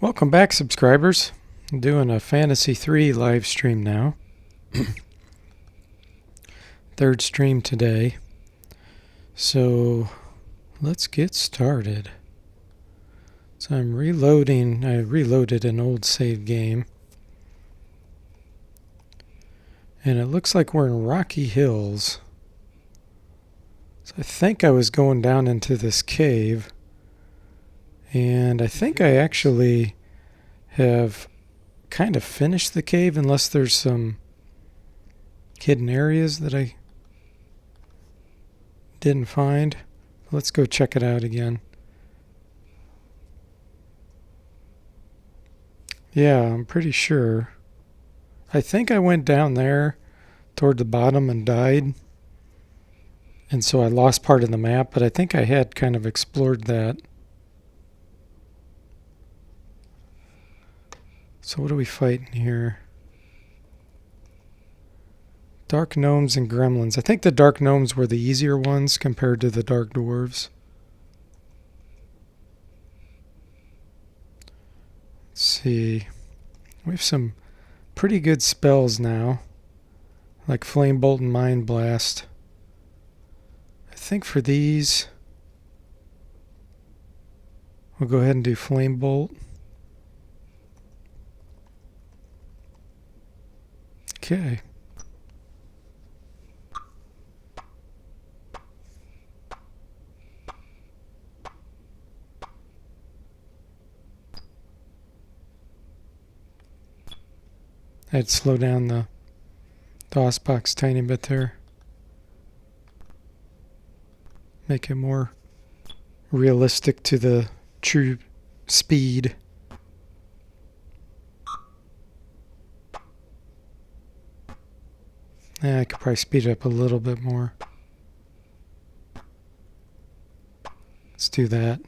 Welcome back, subscribers. I'm doing a Phantasie 3 live stream now. Third stream today. So let's get started. So I'm reloading. I reloaded an old save game. And it looks like we're in Rocky Hills. So I think I was going down into this cave. And I think I actually have kind of finished the cave, unless there's some hidden areas that I didn't find. Let's go check it out again. Yeah, I'm pretty sure. I think I went down there toward the bottom and died. And so I lost part of the map, but I think I had kind of explored that. So what are we fighting here? Dark gnomes and gremlins. I think the dark gnomes were the easier ones compared to the dark dwarves. Let's see. We have some pretty good spells now, like Flame Bolt and Mind Blast. I think for these, we'll go ahead and do Flame Bolt. Okay. I'd slow down the DOS box tiny bit there. Make it more realistic to the true speed. Yeah, I could probably speed it up a little bit more. Let's do that.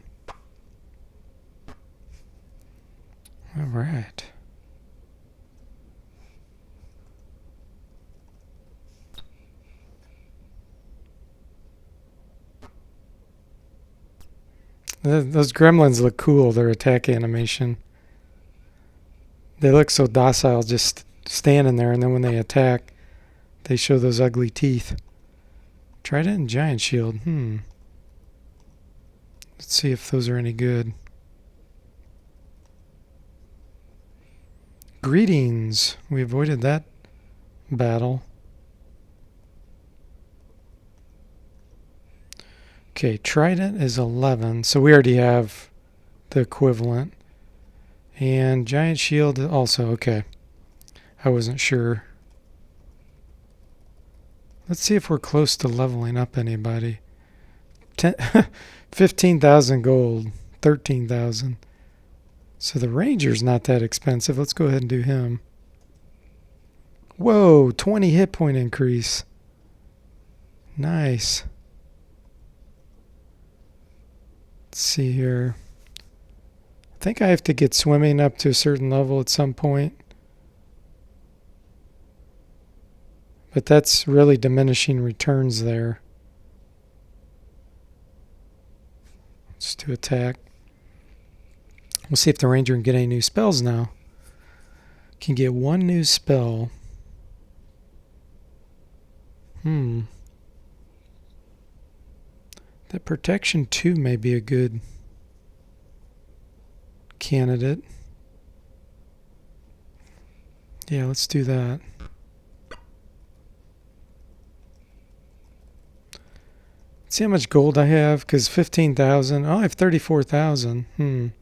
All right. Those gremlins look cool, their attack animation. They look so docile just standing there, and then when they attack, they show those ugly teeth. Trident and Giant Shield. Let's see if those are any good. Greetings. We avoided that battle. Okay, Trident is 11, so we already have the equivalent. And Giant Shield also, okay. I wasn't sure. Let's see if we're close to leveling up anybody. 15,000 gold, 13,000. So the Ranger's not that expensive. Let's go ahead and do him. Whoa, 20 hit point increase. Nice. Let's see here. I think I have to get swimming up to a certain level at some point. But that's really diminishing returns there. Let's do attack. We'll see if the Ranger can get any new spells now. Can get one new spell. That Protection 2 may be a good candidate. Yeah, let's do that. See how much gold I have, because 15,000. Oh, I have 34,000.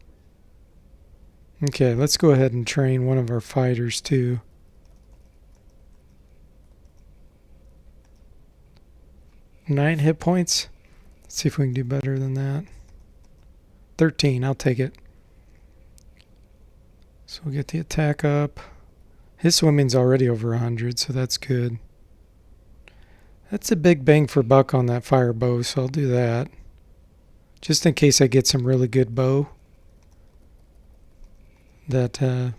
Okay, let's go ahead and train one of our fighters too. Nine hit points. Let's see if we can do better than that. 13, I'll take it. So we'll get the attack up. His swimming's already over 100, so that's good. That's a big bang for buck on that fire bow, so I'll do that. Just in case I get some really good bow that my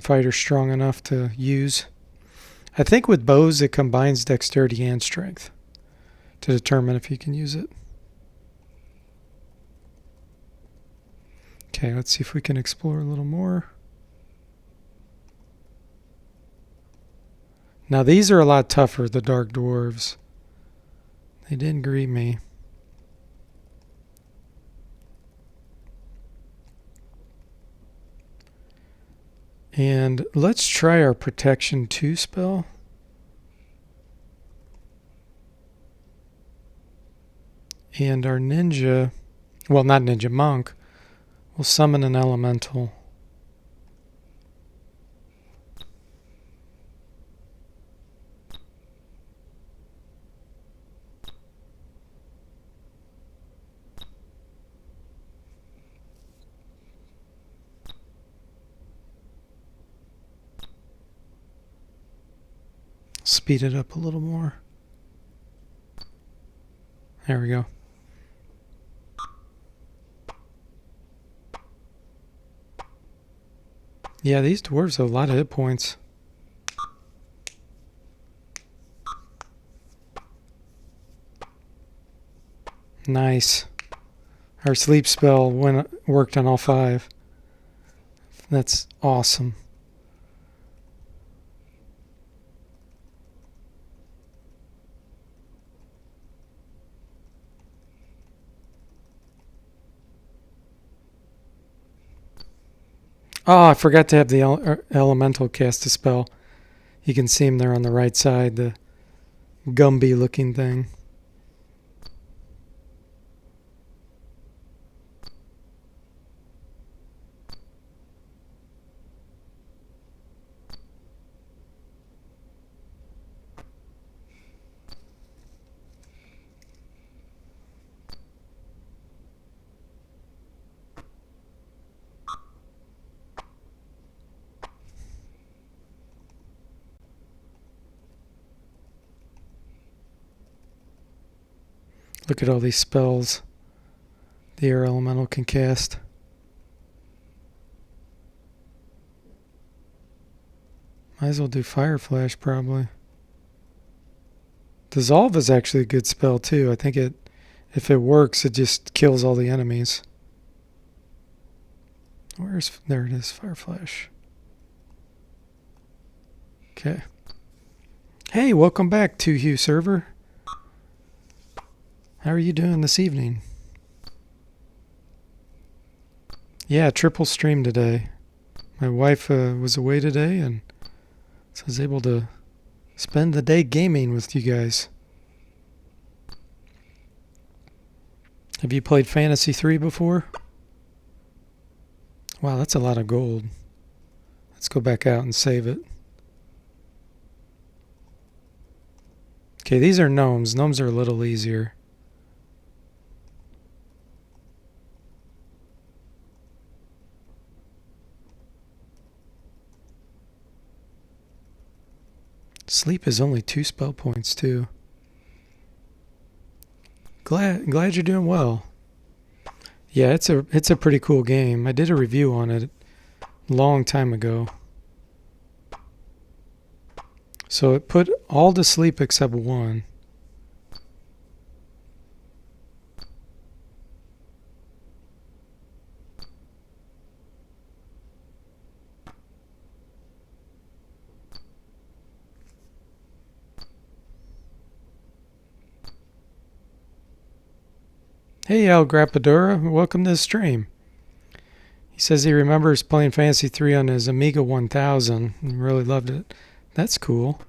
fighter's strong enough to use. I think with bows it combines dexterity and strength to determine if you can use it. Okay, let's see if we can explore a little more. Now these are a lot tougher, the dark dwarves. They didn't greet me. And let's try our Protection 2 spell. And our ninja, well, not ninja, monk, will summon an elemental. Speed it up a little more. There we go. Yeah, these dwarves have a lot of hit points. Nice. Our sleep spell worked on all 5. That's awesome. Oh, I forgot to have the elemental cast a spell. You can see him there on the right side, the Gumby looking thing. Look at all these spells the air elemental can cast. Might as well do Fire Flash, probably. Dissolve is actually a good spell, too. I think if it works, it just kills all the enemies. There it is, Fire Flash. Okay. Hey, welcome back, 2Hue server. How are you doing this evening? Yeah, triple stream today. My wife was away today, and so I was able to spend the day gaming with you guys. Have you played Phantasie 3 before? Wow, that's a lot of gold. Let's go back out and save it. Okay, these are gnomes. Gnomes are a little easier. Sleep is only 2 spell points, too. Glad you're doing well. Yeah, it's a pretty cool game. I did a review on it a long time ago. So it put all to sleep except 1. Hey, El Grapadura, welcome to the stream. He says he remembers playing Phantasie 3 on his Amiga 1000 and really loved it. That's cool.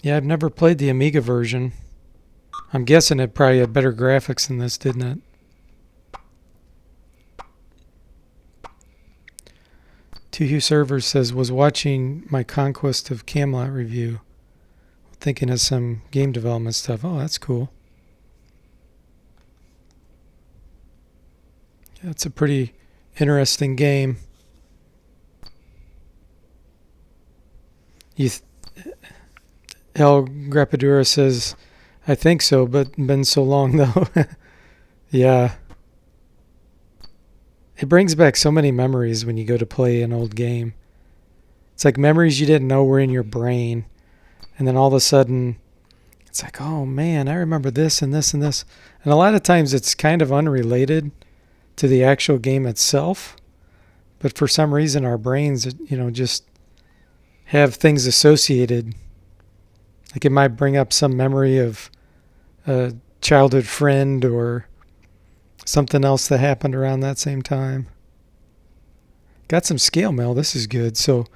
Yeah, I've never played the Amiga version. I'm guessing it probably had better graphics than this, didn't it? Two Servers says, was watching my Conquest of Camelot review. Thinking of some game development stuff. Oh, that's cool. Yeah, it's a pretty interesting game. El Grapadura says, I think so, but been so long though. Yeah. It brings back so many memories when you go to play an old game. It's like memories you didn't know were in your brain. And then all of a sudden, it's like, oh man, I remember this and this and this. And a lot of times it's kind of unrelated, to the actual game itself, but for some reason our brains, just have things associated. Like it might bring up some memory of a childhood friend or something else that happened around that same time. Got some scale mail. This is good. So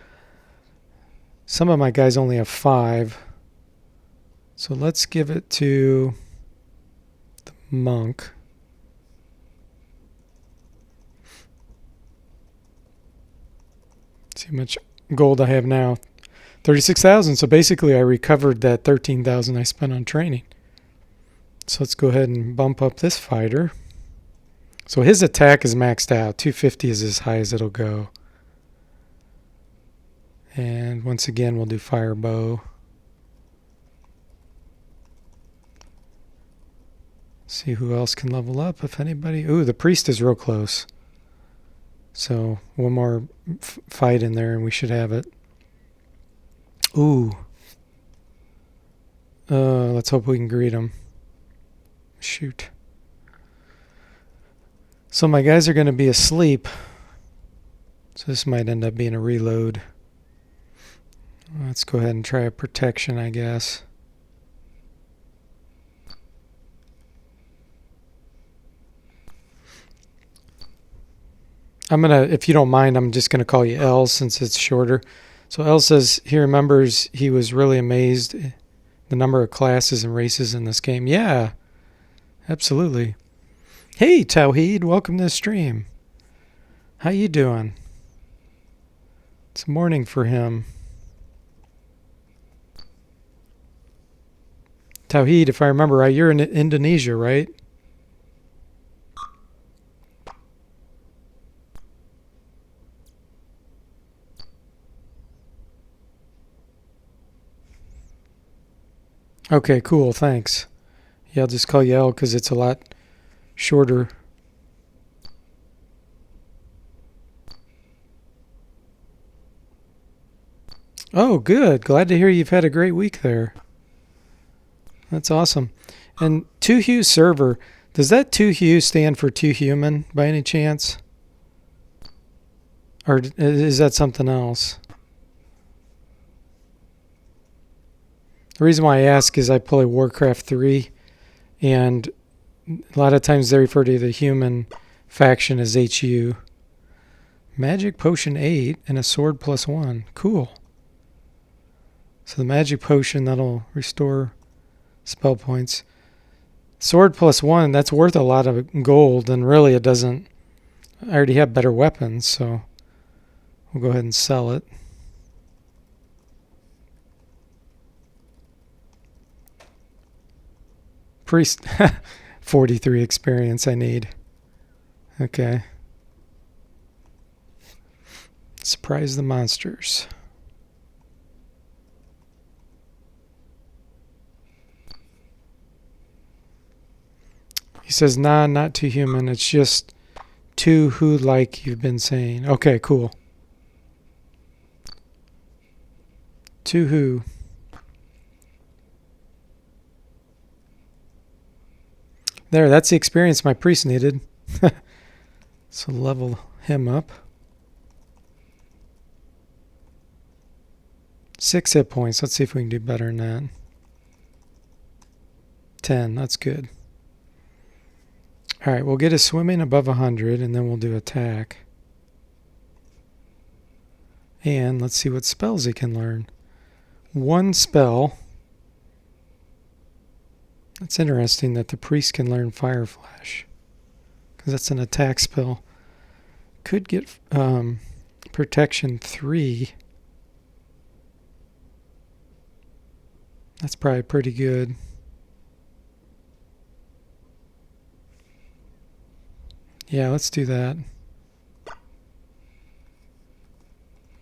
some of my guys only have 5. So let's give it to the monk. See how much gold I have now. 36,000. So basically I recovered that 13,000 I spent on training. So let's go ahead and bump up this fighter. So his attack is maxed out. 250 is as high as it'll go. And once again, we'll do fire bow. See who else can level up, if anybody. Ooh, the priest is real close. So one more fight in there and we should have it. Ooh. Let's hope we can greet him. Shoot. So my guys are going to be asleep. So this might end up being a reload. Let's go ahead and try a protection, I guess. If you don't mind, I'm just going to call you L since it's shorter. So L says he remembers he was really amazed the number of classes and races in this game. Yeah, absolutely. Hey, Tawheed, welcome to the stream. How you doing? It's morning for him. Tawheed, if I remember right, you're in Indonesia, right? Okay, cool, thanks. Yeah, I'll just call you L because it's a lot shorter. Oh, good. Glad to hear you've had a great week there. That's awesome. And 2Hue server, does that 2Hue stand for 2 human by any chance? Or is that something else? The reason why I ask is I play Warcraft 3, and a lot of times they refer to the human faction as HU. Magic Potion 8 and a sword +1. Cool. So the magic potion, that'll restore spell points. Sword +1, that's worth a lot of gold, and really it doesn't. I already have better weapons, so we'll go ahead and sell it. Priest, 43 experience I need. Okay. Surprise the monsters. He says, nah, not 2 human. It's just 2 who like you've been saying. Okay, cool. 2 who. There, that's the experience my priest needed. So level him up. 6 hit points. Let's see if we can do better than that. 10. That's good. All right, we'll get his swimming above 100, and then we'll do attack. And let's see what spells he can learn. 1 spell. It's interesting that the priest can learn Fire Flash, because that's an attack spell. Could get protection 3. That's probably pretty good. Yeah, let's do that.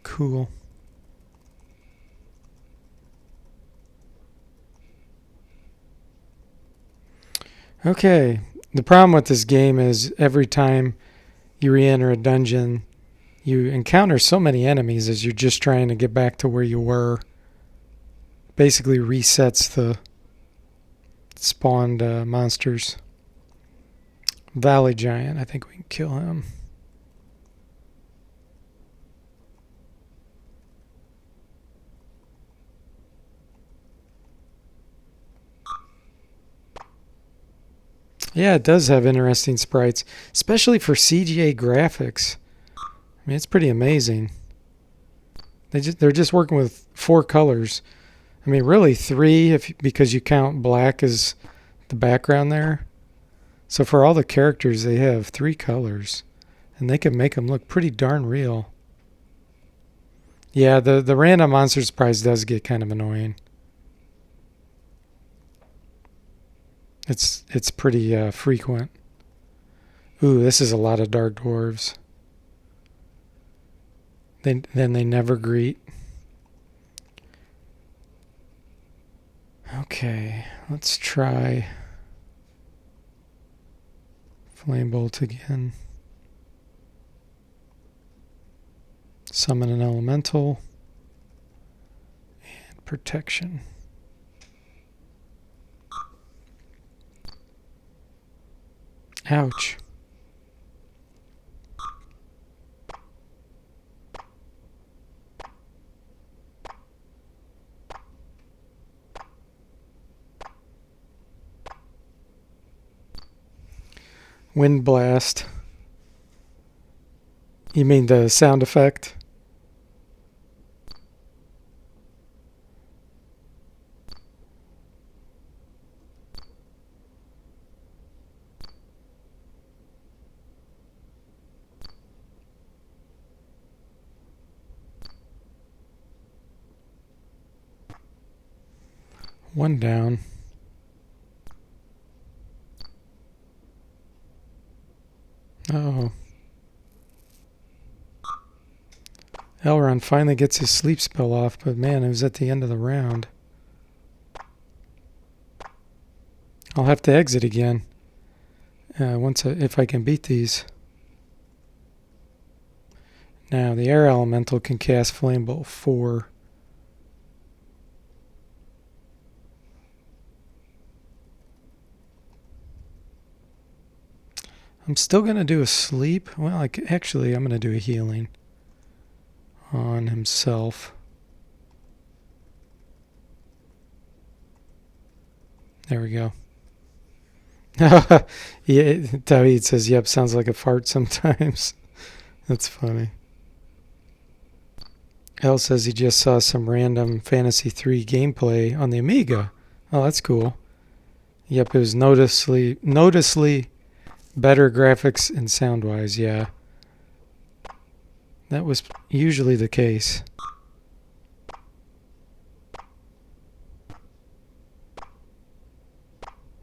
Cool. Okay, the problem with this game is every time you re-enter a dungeon, you encounter so many enemies as you're just trying to get back to where you were. Basically resets the spawned monsters. Valley Giant. I think we can kill him. Yeah, it does have interesting sprites, especially for CGA graphics. I mean, it's pretty amazing. They're just working with 4 colors. I mean, really 3 because you count black as the background there. So for all the characters, they have 3 colors, and they can make them look pretty darn real. Yeah, the random monsters prize does get kind of annoying. It's pretty frequent. Ooh, this is a lot of dark dwarves. Then they never greet. Okay, let's try Flame Bolt again. Summon an elemental. And protection. Ouch. Wind blast. You mean the sound effect? One down. Oh. Elrond finally gets his sleep spell off, but man, it was at the end of the round. I'll have to exit again if I can beat these. Now the air elemental can cast Flame Bolt 4. I'm still going to do a sleep. Well, actually, I'm going to do a healing on himself. There we go. Yeah, David says, yep, sounds like a fart sometimes. That's funny. El says he just saw some random Phantasie 3 gameplay on the Amiga. Oh, that's cool. Yep, it was noticeably better graphics and sound-wise, yeah. That was usually the case.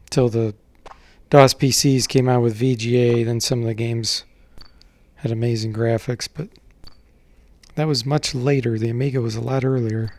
Till the DOS PCs came out with VGA, then some of the games had amazing graphics, but that was much later. The Amiga was a lot earlier.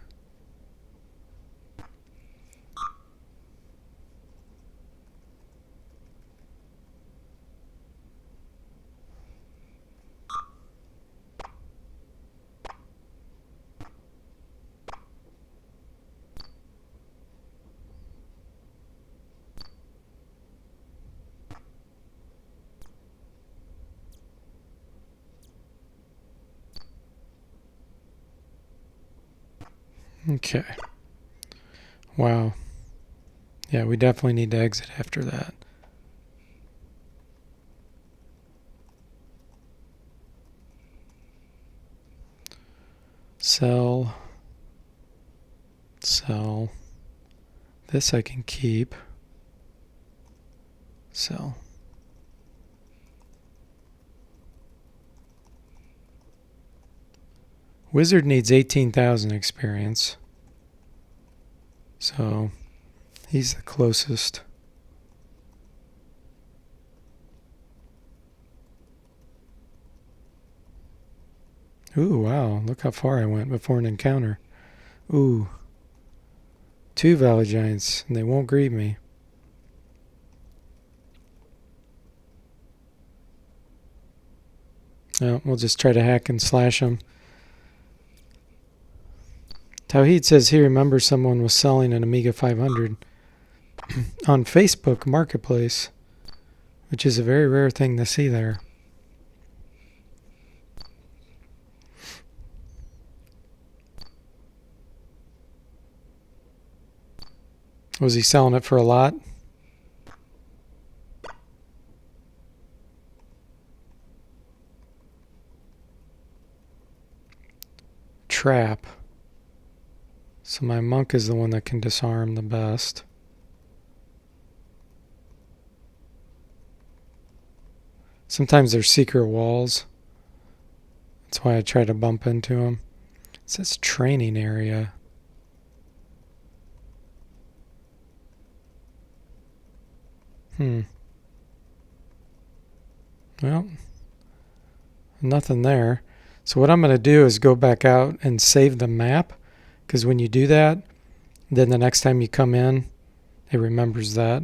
Okay. Wow. Yeah, we definitely need to exit after that. Sell. Sell. This I can keep. Sell. Wizard needs 18,000 experience. So he's the closest. Ooh, wow. Look how far I went before an encounter. Ooh. 2 Valley Giants, and they won't greet me. No, we'll just try to hack and slash them. Tawhid says he remembers someone was selling an Amiga 500 on Facebook Marketplace. which is a very rare thing to see there. Was he selling it for a lot? Trap. So my monk is the one that can disarm the best. Sometimes there's secret walls. That's why I try to bump into them. It says training area. Well, nothing there. So what I'm going to do is go back out and save the map, because when you do that, then the next time you come in, it remembers that.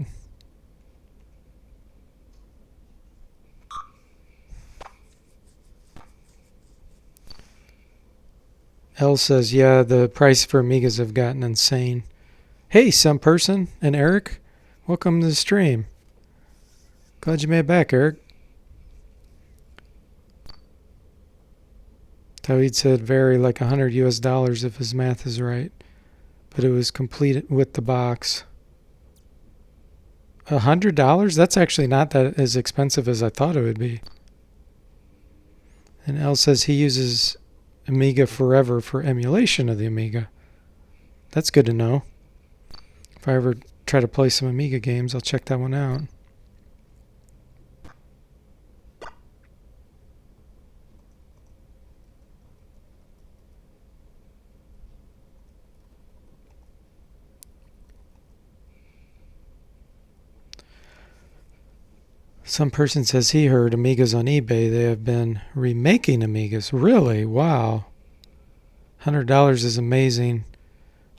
L says, yeah, the price for Amigas have gotten insane. Hey, some person and Eric, welcome to the stream. Glad you made it back, Eric. Tawid said vary like $100 if his math is right, but it was complete with the box. $100? That's actually not that as expensive as I thought it would be. And L says he uses Amiga Forever for emulation of the Amiga. That's good to know. If I ever try to play some Amiga games, I'll check that one out. Some person says he heard Amigas on eBay. They have been remaking Amigas. Really? Wow. $100 is amazing.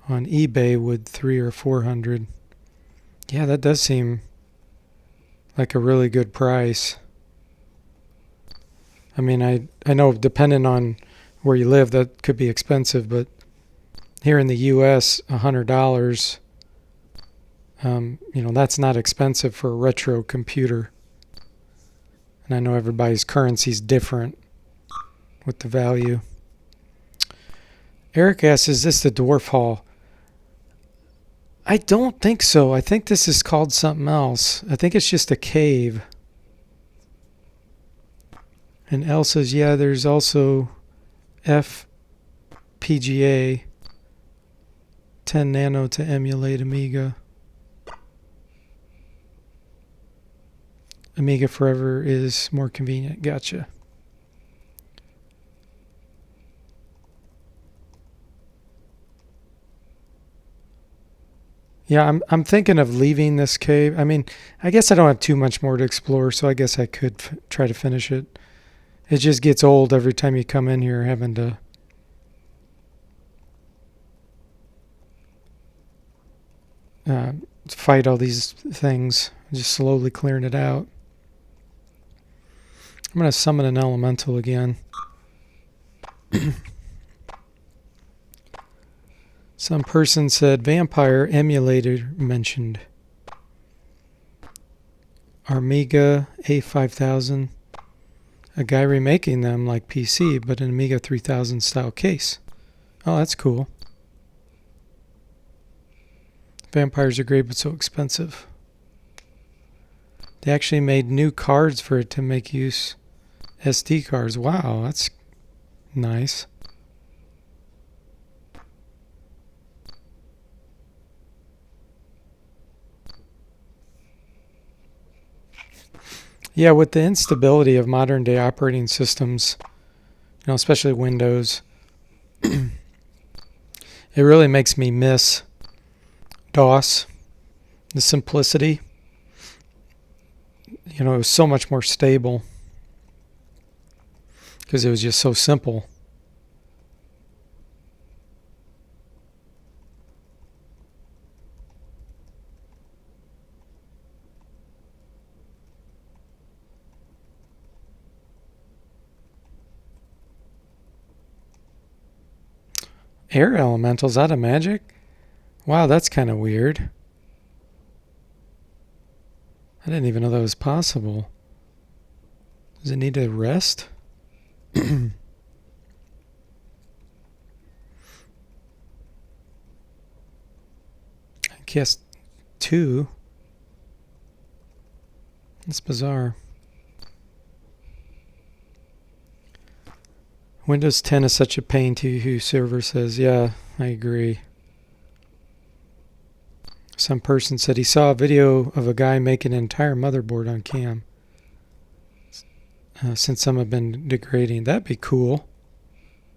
On eBay would $300 or $400. Yeah, that does seem like a really good price. I mean, I know depending on where you live, that could be expensive, but here in the U.S., $100, that's not expensive for a retro computer. And I know everybody's currency is different with the value. Eric asks, is this the Dwarf Hall? I don't think so. I think this is called something else. I think it's just a cave. And L says, yeah, there's also FPGA 10 nano to emulate Amiga. Amiga Forever is more convenient. Gotcha. Yeah, I'm thinking of leaving this cave. I mean, I guess I don't have too much more to explore, so I guess I could try to finish it. It just gets old every time you come in here having to fight all these things. Just slowly clearing it out. I'm going to summon an elemental again. Some person said vampire emulator mentioned. Amiga A5000. A guy remaking them like PC, but an Amiga 3000 style case. Oh, that's cool. Vampires are great, but so expensive. They actually made new cards for it to make use. SD cards. Wow, that's nice. Yeah, with the instability of modern day operating systems, especially Windows, it really makes me miss DOS, the simplicity. It was so much more stable because it was just so simple. Air elementals out of Magic? Wow, that's kind of weird. I didn't even know that was possible. Does it need to rest? I guess 2. That's bizarre. Windows 10 is such a pain to you, server says. Yeah, I agree. Some person said he saw a video of a guy making an entire motherboard on cam. Since some have been degrading. That'd be cool.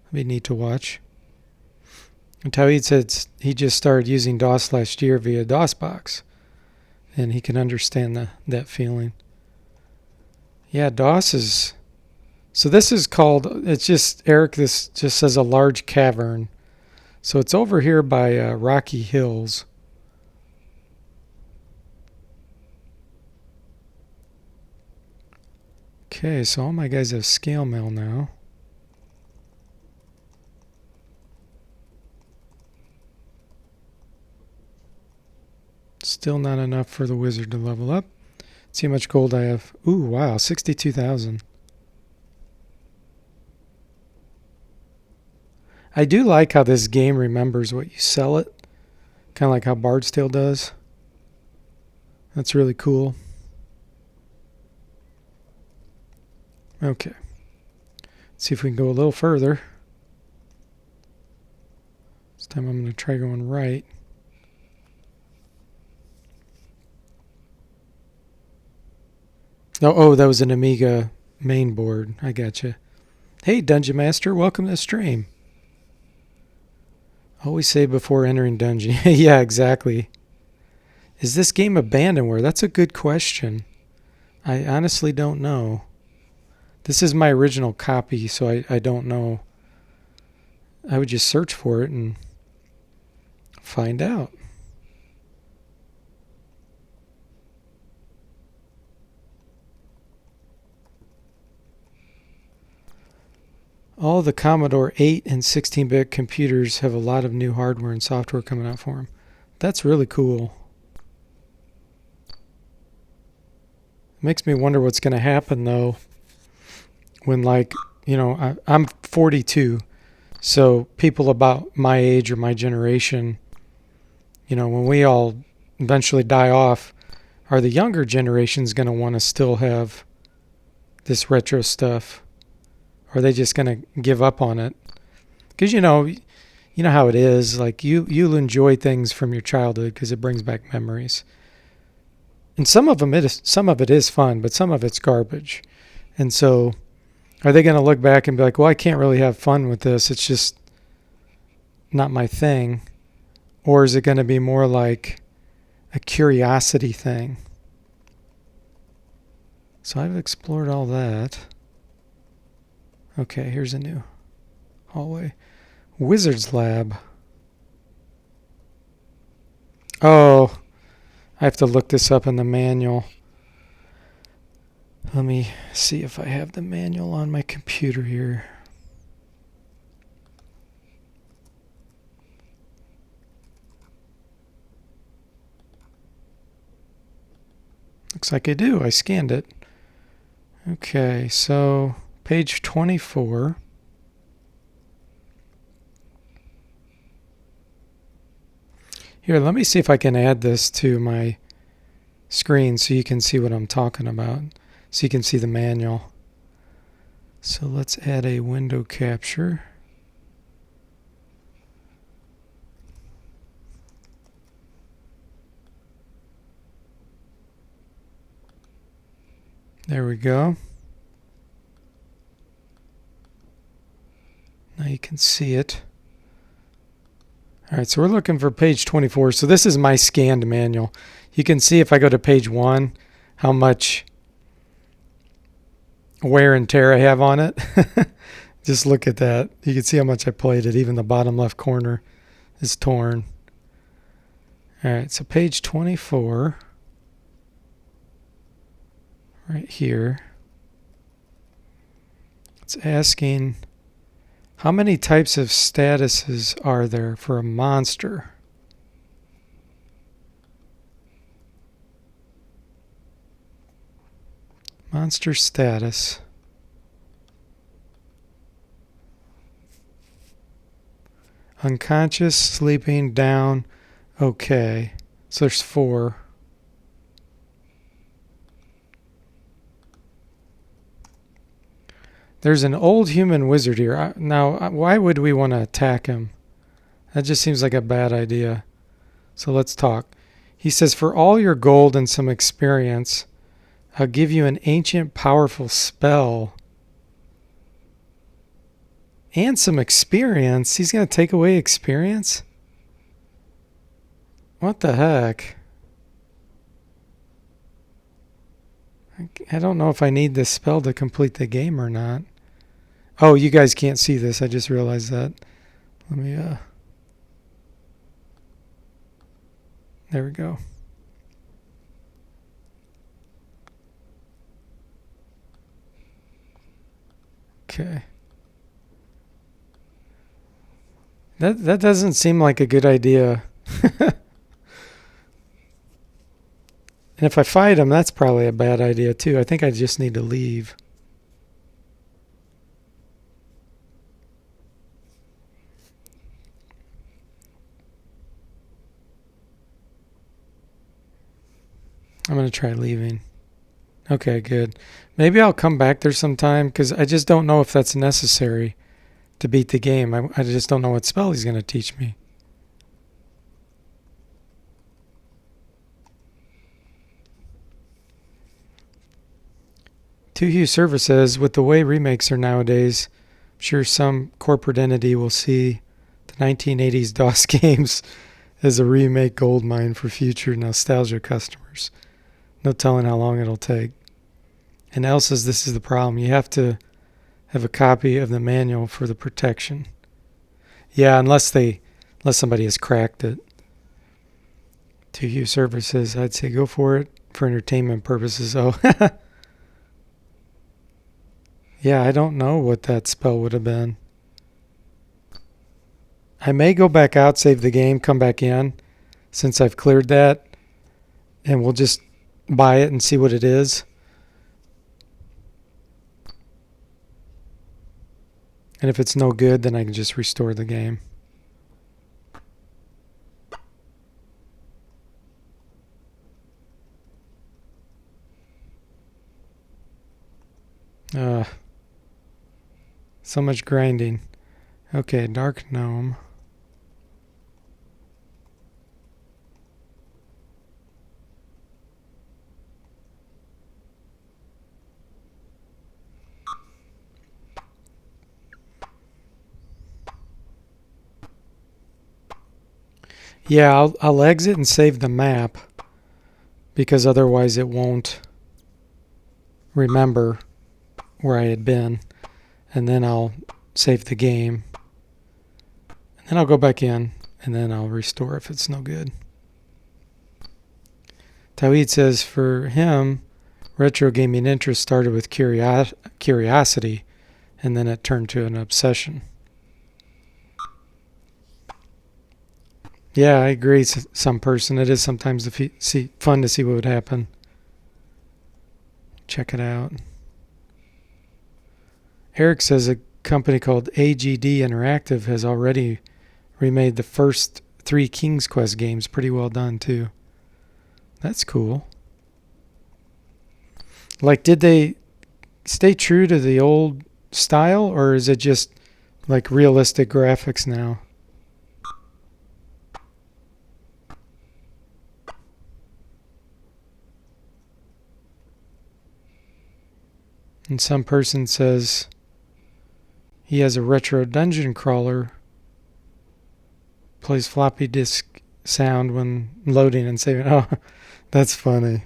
That'd be neat to watch. And Tawhid said he just started using DOS last year via DOSBox. And he can understand that feeling. Yeah, DOS is... So this is called... It's just... Eric, this just says a large cavern. So it's over here by Rocky Hills. Okay, so all my guys have scale mail now. Still not enough for the wizard to level up. See how much gold I have. Ooh, wow, 62,000. I do like how this game remembers what you sell it. Kind of like how Bard's Tale does. That's really cool. Okay. Let's see if we can go a little further. This time I'm going to try going right. Oh, that was an Amiga main board. I gotcha. Hey, Dungeon Master, welcome to the stream. Always save before entering dungeon. Yeah, exactly. Is this game abandonware? That's a good question. I honestly don't know. This is my original copy, so I don't know. I would just search for it and find out. All the Commodore 8 and 16-bit computers have a lot of new hardware and software coming out for them. That's really cool. Makes me wonder what's going to happen, though, when, like, you know, I'm 42, so people about my age or my generation, you know, when we all eventually die off, are the younger generations going to want to still have this retro stuff? Or are they just going to give up on it? Because, you know how it is. Like, you'll enjoy things from your childhood because it brings back memories. And some of it is fun, but some of it's garbage. And so, are they going to look back and be like, well, I can't really have fun with this. It's just not my thing. Or is it going to be more like a curiosity thing? So I've explored all that. Okay, here's a new hallway. Wizard's Lab. Oh, I have to look this up in the manual. Let me see if I have the manual on my computer here. Looks like I do. I scanned it. Okay, so page 24. Here, let me see if I can add this to my screen so you can see what I'm talking about. So you can see the manual. So let's add a window capture. There we go. Now you can see it. All right, so we're looking for page 24. So this is my scanned manual. You can see if I go to page 1 how much wear and tear I have on it. Just look at that. You can see how much I played it. Even the bottom left corner is torn. All right, so page 24. Right here. It's asking, how many types of statuses are there for a monster? Monster status. Unconscious, sleeping, down. Okay. So there's 4. There's an old human wizard here. Now, why would we want to attack him? That just seems like a bad idea. So let's talk. He says, for all your gold and some experience, I'll give you an ancient powerful spell. And some experience? He's going to take away experience? What the heck? I don't know if I need this spell to complete the game or not. Oh, you guys can't see this. I just realized that. Let me, there we go. Okay. That doesn't seem like a good idea. And if I fight him, that's probably a bad idea too. I think I just need to leave. I'm going to try leaving. Okay, good. Maybe I'll come back there sometime because I just don't know if that's necessary to beat the game. I just don't know what spell he's going to teach me. Two Hugh Service says, with the way remakes are nowadays, I'm sure some corporate entity will see the 1980s DOS games as a remake goldmine for future nostalgia customers. No telling how long it'll take. And Elle says this is the problem. You have to have a copy of the manual for the protection. Yeah, unless somebody has cracked it. To Hugh Services, I'd say go for it for entertainment purposes. Oh, yeah, I don't know what that spell would have been. I may go back out, save the game, come back in, since I've cleared that, and we'll just buy it and see what it is. And if it's no good, then I can just restore the game. So much grinding. Okay, Dark Gnome. Yeah, I'll exit and save the map because otherwise it won't remember where I had been. And then I'll save the game. And then I'll go back in and then I'll restore if it's no good. Tawid says for him, retro gaming interest started with curiosity and then it turned to an obsession. Yeah, I agree. Some person, it is sometimes fun to see what would happen. Check it out. Eric says a company called AGD Interactive has already remade the first 3 King's Quest games. Pretty well done, too. That's cool. Like, did they stay true to the old style, or is it just like realistic graphics now? And some person says he has a retro dungeon crawler, plays floppy disk sound when loading and saving. Oh, that's funny.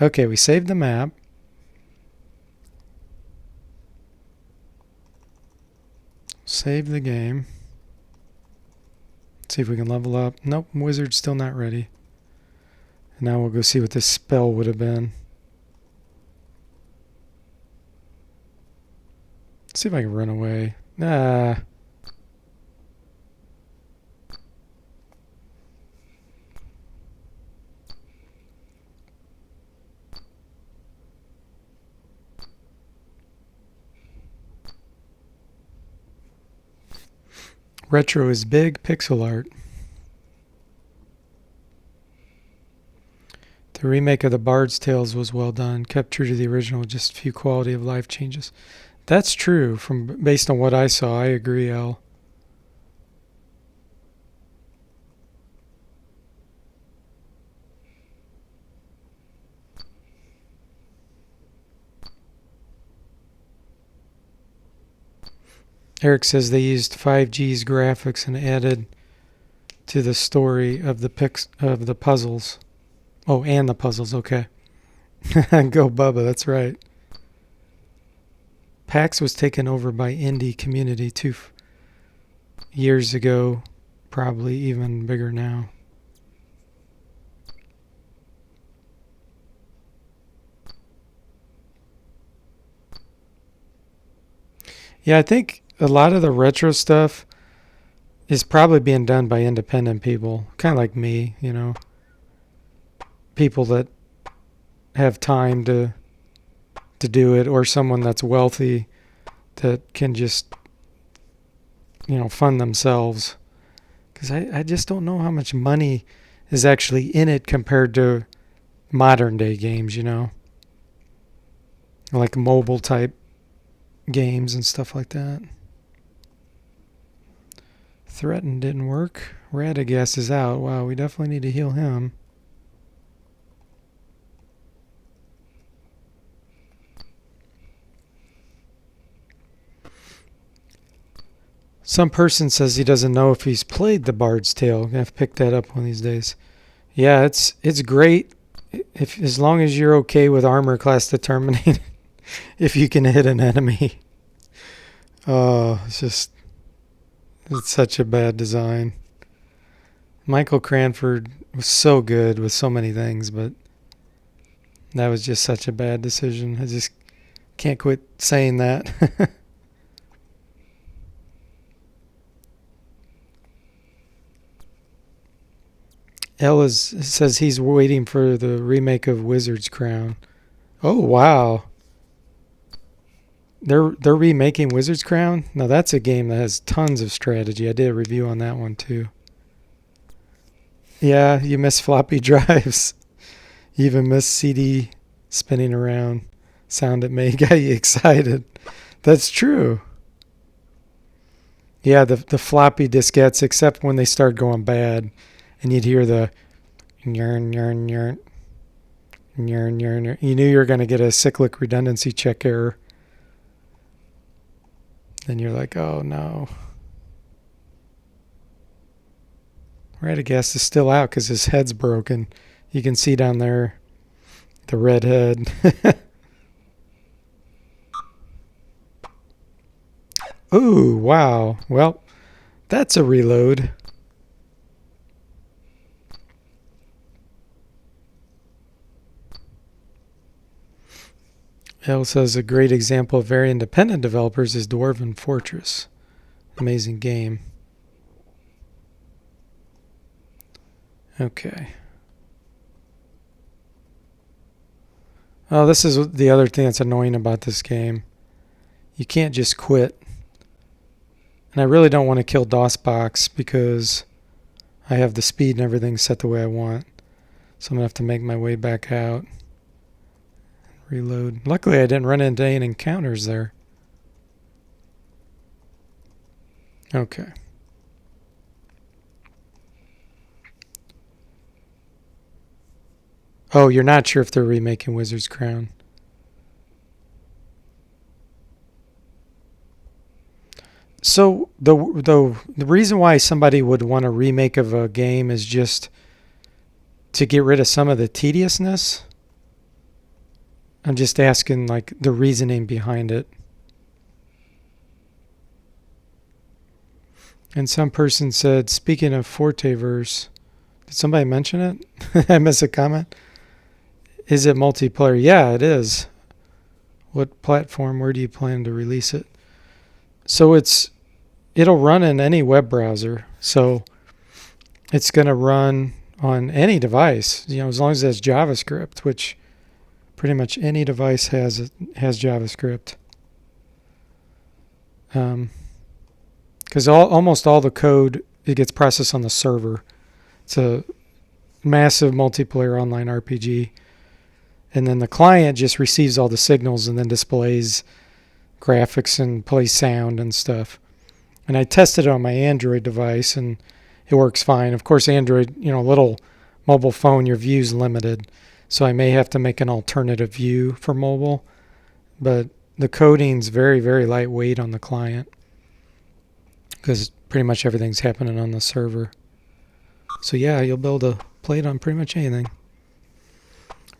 Okay, we saved the map. Save the game. See if we can level up. Nope, wizard's still not ready. And now we'll go see what this spell would have been. See if I can run away. Ah. Retro is big pixel art. The remake of The Bard's Tales was well done, kept true to the original, just a few quality of life changes. That's true. Based on what I saw, I agree, Al. Eric says they used 5G's graphics and added to the story of the puzzles. Oh, and the puzzles. Okay. Go Bubba. That's right. PAX was taken over by indie community 2 years ago. Probably even bigger now. Yeah, I think a lot of the retro stuff is probably being done by independent people, kind of like me, people that have time to do it, or someone that's wealthy that can just fund themselves. Because I just don't know how much money is actually in it compared to modern day games, like mobile type games and stuff like that. Threaten didn't work. Radagast is out. Wow, we definitely need to heal him. Some person says he doesn't know if he's played The Bard's Tale. I'm gonna have to pick that up one of these days. Yeah, it's great as long as you're okay with armor class determining if you can hit an enemy. Oh, it's such a bad design. Michael Cranford was so good with so many things, but that was just such a bad decision. I just can't quit saying that. Ellis says he's waiting for the remake of Wizard's Crown. Oh, wow. They're remaking Wizard's Crown? Now that's a game that has tons of strategy. I did a review on that one too. Yeah, you miss floppy drives. You even miss CD spinning around. Sound it made got you excited. That's true. Yeah, the floppy diskettes, except when they start going bad, and you'd hear the yarn, yarn, yarn, yarn, yarn. You knew you were going to get a cyclic redundancy check error. Then you're like, oh no. Radagast is still out because his head's broken. You can see down there the red head. Ooh, wow. Well, that's a reload. El says a great example of very independent developers is Dwarven Fortress. Amazing game. Okay. Oh, this is the other thing that's annoying about this game. You can't just quit. And I really don't want to kill DOSBox because I have the speed and everything set the way I want. So I'm going to have to make my way back out. Reload. Luckily, I didn't run into any encounters there. Okay. Oh, you're not sure if they're remaking Wizard's Crown. So the reason why somebody would want a remake of a game is just to get rid of some of the tediousness. I'm just asking like the reasoning behind it. And some person said, speaking of Forteverse, did somebody mention it? I missed a comment. Is it multiplayer? Yeah, it is. What platform? Where do you plan to release it? So it'll run in any web browser. So it's going to run on any device, as long as it has JavaScript, which pretty much any device has JavaScript. Because because almost all the code, it gets processed on the server. It's a massive multiplayer online RPG. And then the client just receives all the signals and then displays graphics and plays sound and stuff. And I tested it on my Android device and it works fine. Of course, Android, little mobile phone, your view's limited. So I may have to make an alternative view for mobile. But the coding's very, very lightweight on the client because pretty much everything's happening on the server. So yeah, you'll be able to play it on pretty much anything.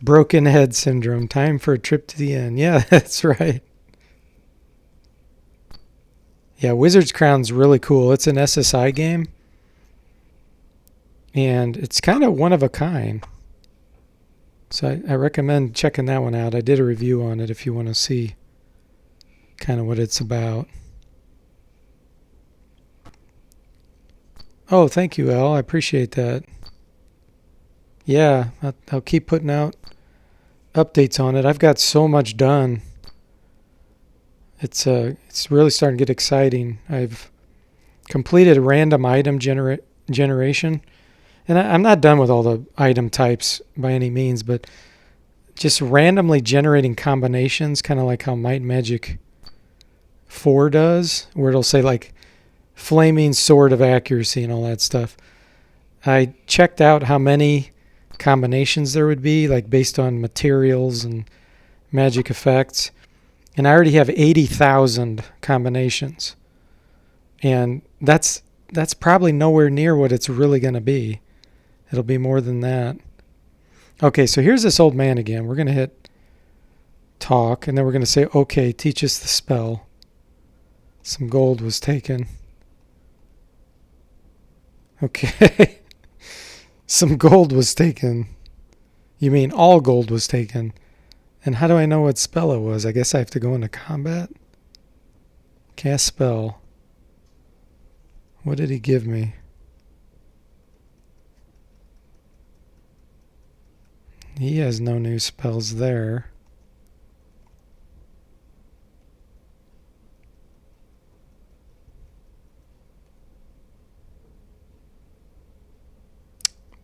Broken head syndrome. Time for a trip to the end. Yeah, that's right. Yeah, Wizard's Crown's really cool. It's an SSI game. And it's kind of one of a kind. So I recommend checking that one out. I did a review on it if you want to see kind of what it's about. Oh, thank you, Al. I appreciate that. Yeah, I'll keep putting out updates on it. I've got so much done. It's really starting to get exciting. I've completed random item generation. And I'm not done with all the item types by any means, but just randomly generating combinations, kind of like how Might and Magic 4 does, where it'll say like flaming sword of accuracy and all that stuff. I checked out how many combinations there would be, like based on materials and magic effects. And I already have 80,000 combinations. And that's probably nowhere near what it's really going to be. It'll be more than that. Okay, so here's this old man again. We're going to hit talk, and then we're going to say, okay, teach us the spell. Some gold was taken. Okay. Some gold was taken. You mean all gold was taken. And how do I know what spell it was? I guess I have to go into combat. Cast spell. What did he give me? He has no new spells there.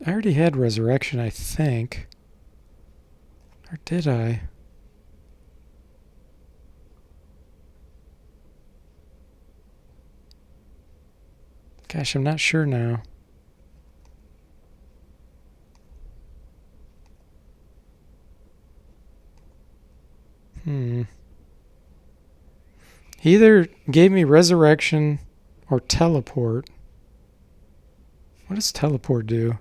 I already had resurrection, I think. Or did I? Gosh, I'm not sure now. He either gave me resurrection or teleport. What does teleport do?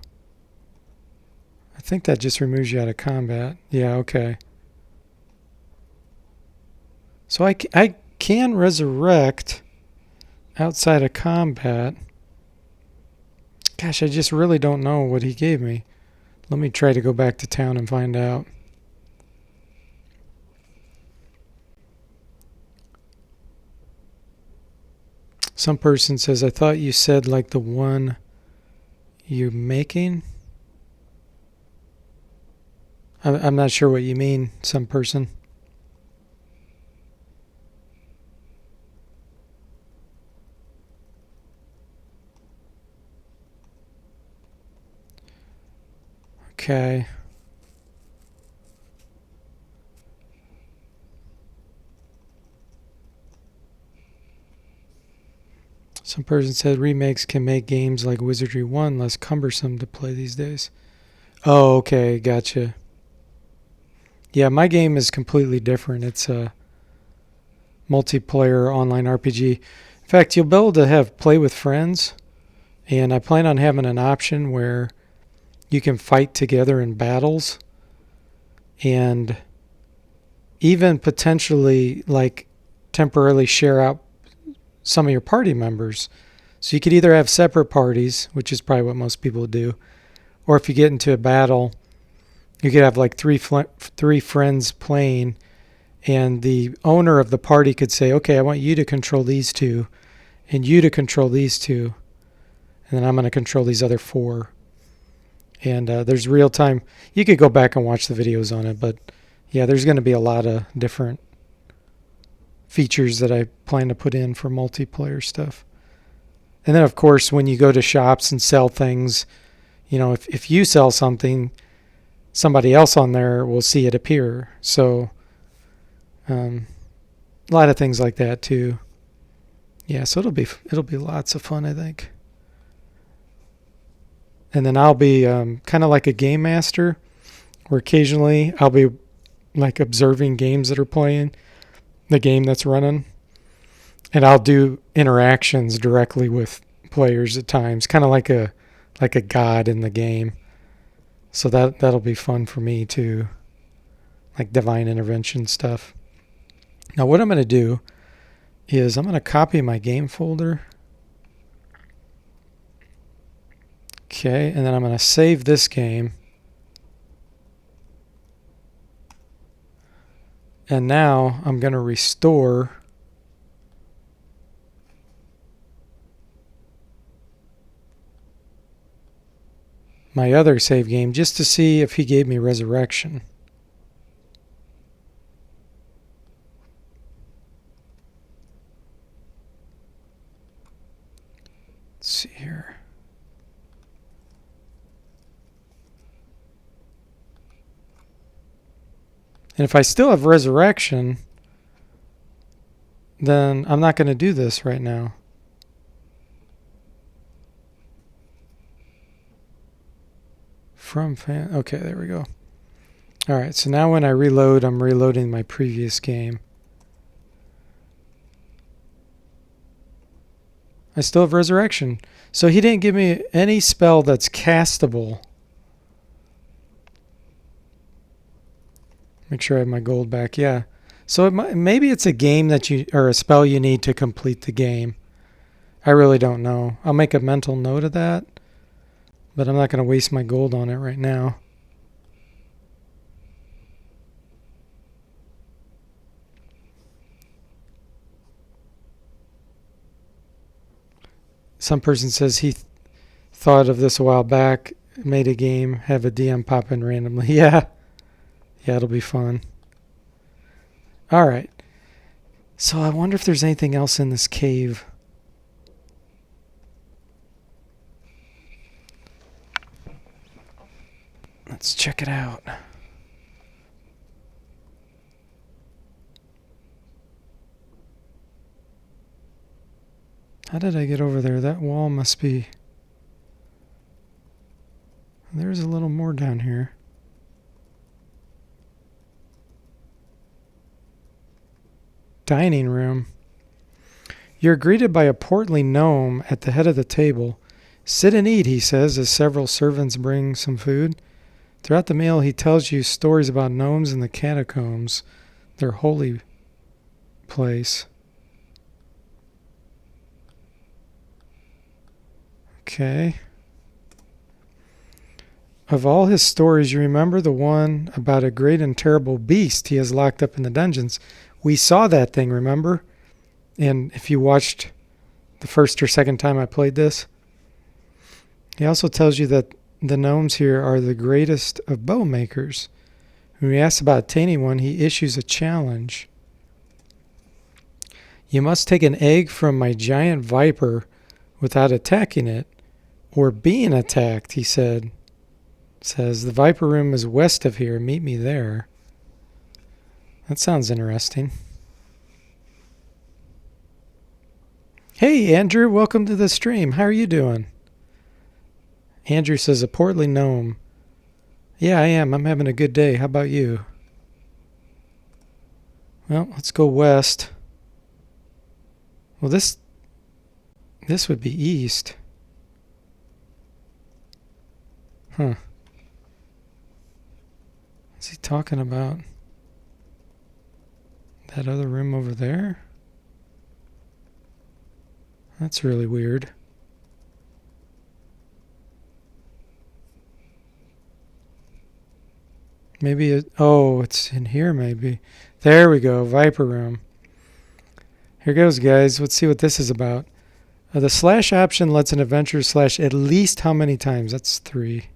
I think that just removes you out of combat. Yeah, okay. So I can resurrect outside of combat. Gosh, I just really don't know what he gave me. Let me try to go back to town and find out. Some person says, I thought you said like the one you're making. I'm not sure what you mean, some person. Okay. Some person said remakes can make games like Wizardry 1 less cumbersome to play these days. Oh, okay, gotcha. Yeah, my game is completely different. It's a multiplayer online RPG. In fact, you'll be able to play with friends, and I plan on having an option where you can fight together in battles and even potentially like temporarily share out some of your party members. So you could either have separate parties, which is probably what most people do, or if you get into a battle, you could have like three friends playing, and the owner of the party could say, okay, I want you to control these two, and you to control these two, and then I'm going to control these other four. And there's real time. You could go back and watch the videos on it, but yeah, there's going to be a lot of different features that I plan to put in for multiplayer stuff. And then, of course, when you go to shops and sell things, if you sell something, somebody else on there will see it appear. So a lot of things like that too. Yeah, so it'll be lots of fun, I think. And then I'll be kind of like a game master, where occasionally I'll be like observing games that are playing, the game that's running, and I'll do interactions directly with players at times, kind of like a god in the game. So that'll be fun for me too, like divine intervention stuff. Now what I'm going to do is I'm going to copy my game folder. Okay, and then I'm going to save this game. And now I'm going to restore my other save game just to see if he gave me resurrection. Let's see here. And if I still have resurrection, then I'm not going to do this right now. Okay, there we go. All right, so now when I reload, I'm reloading my previous game. I still have resurrection. So he didn't give me any spell that's castable. Make sure I have my gold back. Yeah. So maybe it's a game or a spell you need to complete the game. I really don't know. I'll make a mental note of that, but I'm not going to waste my gold on it right now. Some person says he thought of this a while back, made a game, have a DM pop in randomly. Yeah, it'll be fun. All right. So I wonder if there's anything else in this cave. Let's check it out. How did I get over there? That wall must be... There's a little more down here. Dining room. You're greeted by a portly gnome at the head of the table. Sit and eat, he says, as several servants bring some food. Throughout the meal, he tells you stories about gnomes in the catacombs, their holy place. Okay. Of all his stories, you remember the one about a great and terrible beast he has locked up in the dungeons. We saw that thing, remember? And if you watched the first or second time I played this, he also tells you that the gnomes here are the greatest of bow makers. When he asks about attaining one, he issues a challenge. You must take an egg from my giant viper without attacking it, or being attacked, he said. Says, the Viper Room is west of here. Meet me there. That sounds interesting. Hey, Andrew. Welcome to the stream. How are you doing? Andrew says, a portly gnome. Yeah, I am. I'm having a good day. How about you? Well, let's go west. Well, this would be east. Huh. Is he talking about that other room over there? That's really weird. Maybe it's in here maybe. There we go, Viper Room. Here goes, guys. Let's see what this is about. The slash option lets an adventurer slash at least how many times? That's 3.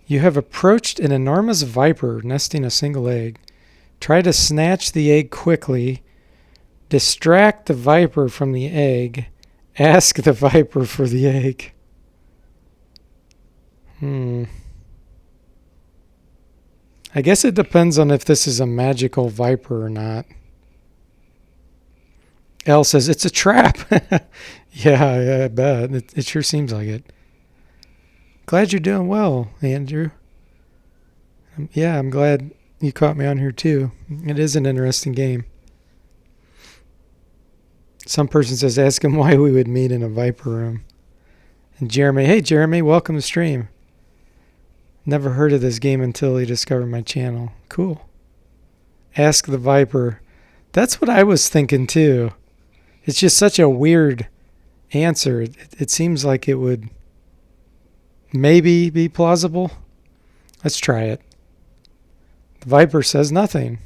You have approached an enormous viper nesting a single egg. Try to snatch the egg quickly. Distract the viper from the egg. Ask the viper for the egg. I guess it depends on if this is a magical viper or not. Elle says, it's a trap. Yeah, I bet. It sure seems like it. Glad you're doing well, Andrew. Yeah, I'm glad you caught me on here too. It is an interesting game. Some person says, ask him why we would meet in a Viper room. And Jeremy, hey Jeremy, welcome to stream. Never heard of this game until he discovered my channel. Cool. Ask the Viper. That's what I was thinking too. It's just such a weird answer. It seems like it would maybe be plausible. Let's try it. The Viper says nothing.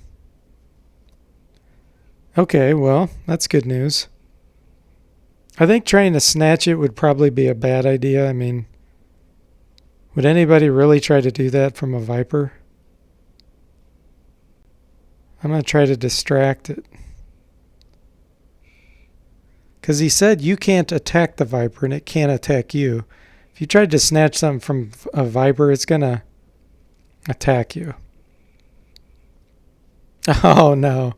Okay, well, that's good news. I think trying to snatch it would probably be a bad idea. I mean, would anybody really try to do that from a Viper? I'm going to try to distract it. Because he said you can't attack the Viper and it can't attack you. If you tried to snatch something from a Viper, it's going to attack you. Oh, no.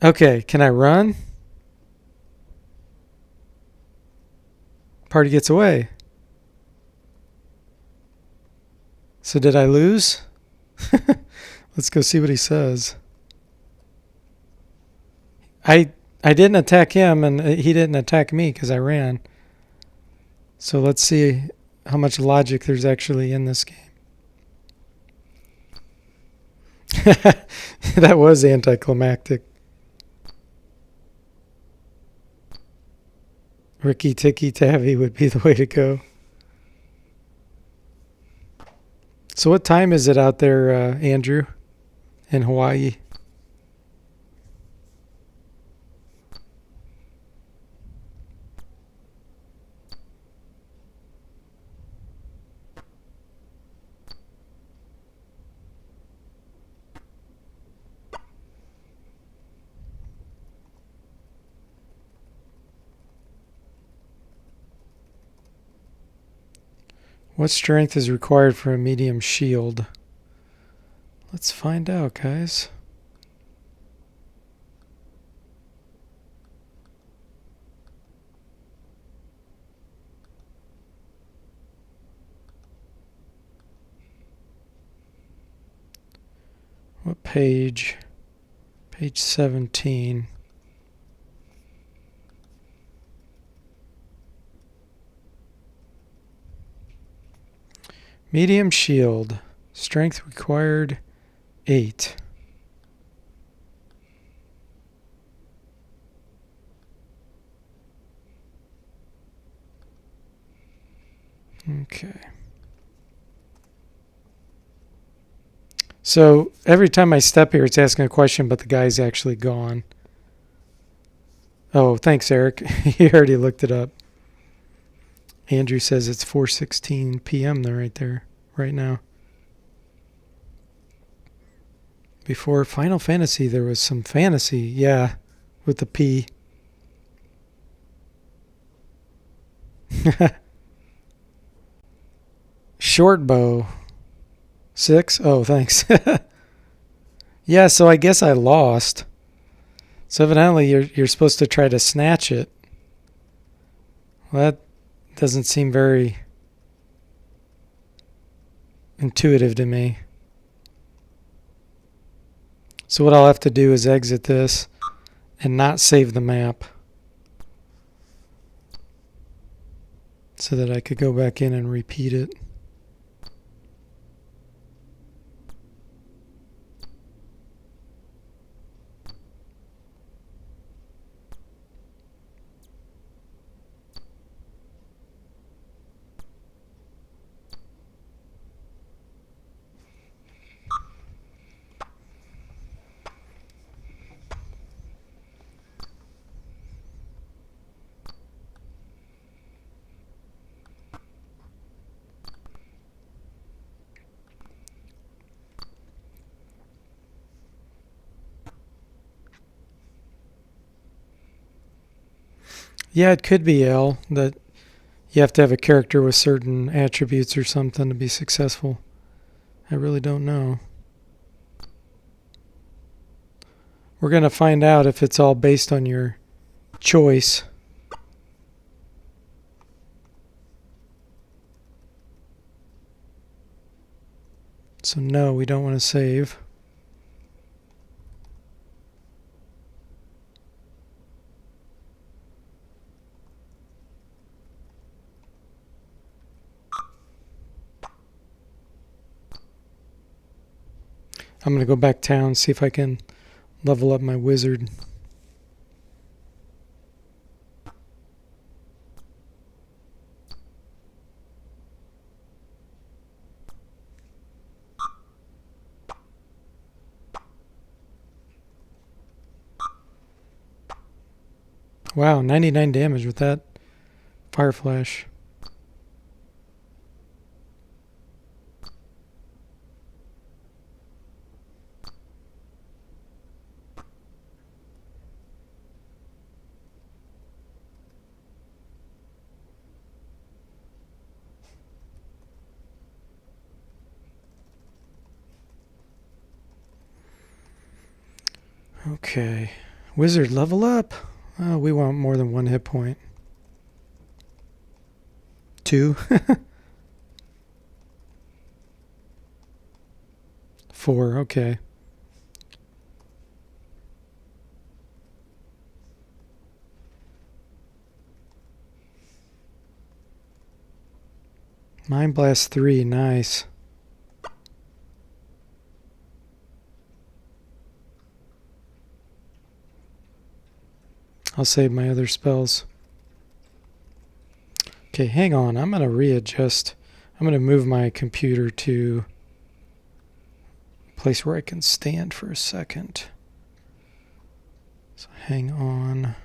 Okay, can I run? Party gets away. So did I lose? Let's go see what he says. I didn't attack him and he didn't attack me because I ran. So let's see how much logic there's actually in this game. That was anticlimactic. Ricky Ticky Tavi would be the way to go. So what time is it out there, Andrew, in Hawaii? What strength is required for a medium shield? Let's find out, guys. What page? Page 17. Medium shield. Strength required 8. Okay. So every time I step here, it's asking a question, but the guy's actually gone. Oh, thanks, Eric. He already looked it up. Andrew says it's 4:16 p.m. right now. Before Final Fantasy, there was some fantasy, yeah, with the P. Short bow. 6? Oh, thanks. Yeah, so I guess I lost. So evidently you're supposed to try to snatch it. Well, that doesn't seem very intuitive to me. So what I'll have to do is exit this and not save the map so that I could go back in and repeat it. Yeah, it could be L, that you have to have a character with certain attributes or something to be successful. I really don't know. We're going to find out if it's all based on your choice. So no, we don't want to save. I'm going to go back town, see if I can level up my wizard. Wow, 99 damage with that fire flash. Okay. Wizard, level up. Oh, we want more than 1 hit point. 2. 4, okay. Mind Blast 3, nice. I'll save my other spells. Okay, hang on. I'm going to readjust. I'm going to move my computer to a place where I can stand for a second. So hang on.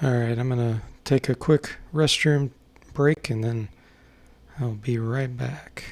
Alright, I'm going to take a quick restroom break and then I'll be right back.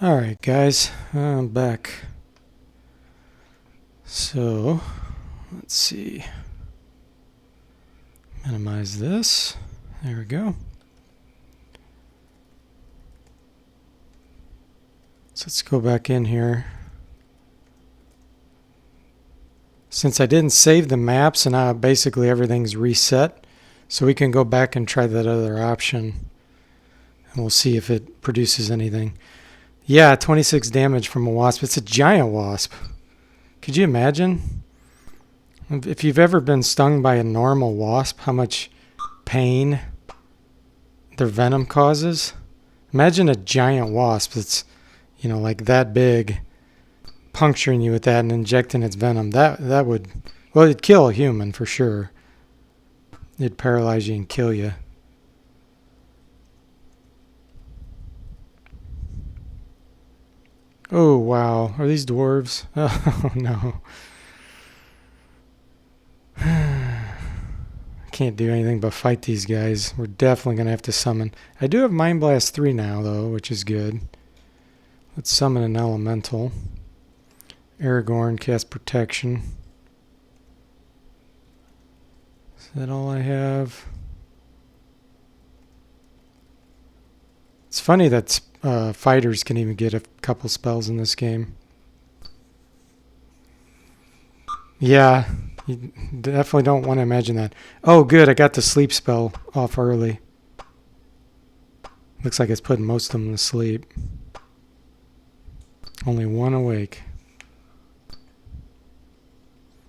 Alright guys, I'm back. So, let's see. Minimize this. There we go. So let's go back in here. Since I didn't save the maps and now basically everything's reset, so we can go back and try that other option. And we'll see if it produces anything. Yeah, 26 damage from a wasp. It's a giant wasp. Could you imagine? If you've ever been stung by a normal wasp, how much pain their venom causes? Imagine a giant wasp that's, like that big, puncturing you with that and injecting its venom. That would, well, it'd kill a human for sure. It'd paralyze you and kill you. Oh, wow. Are these dwarves? Oh, no. Can't do anything but fight these guys. We're definitely going to have to summon. I do have Mind Blast 3 now, though, which is good. Let's summon an elemental. Aragorn, cast protection. Is that all I have? It's funny that fighters can even get a couple spells in this game. Yeah, you definitely don't want to imagine that. Oh, good, I got the sleep spell off early. Looks like it's putting most of them to sleep. Only one awake.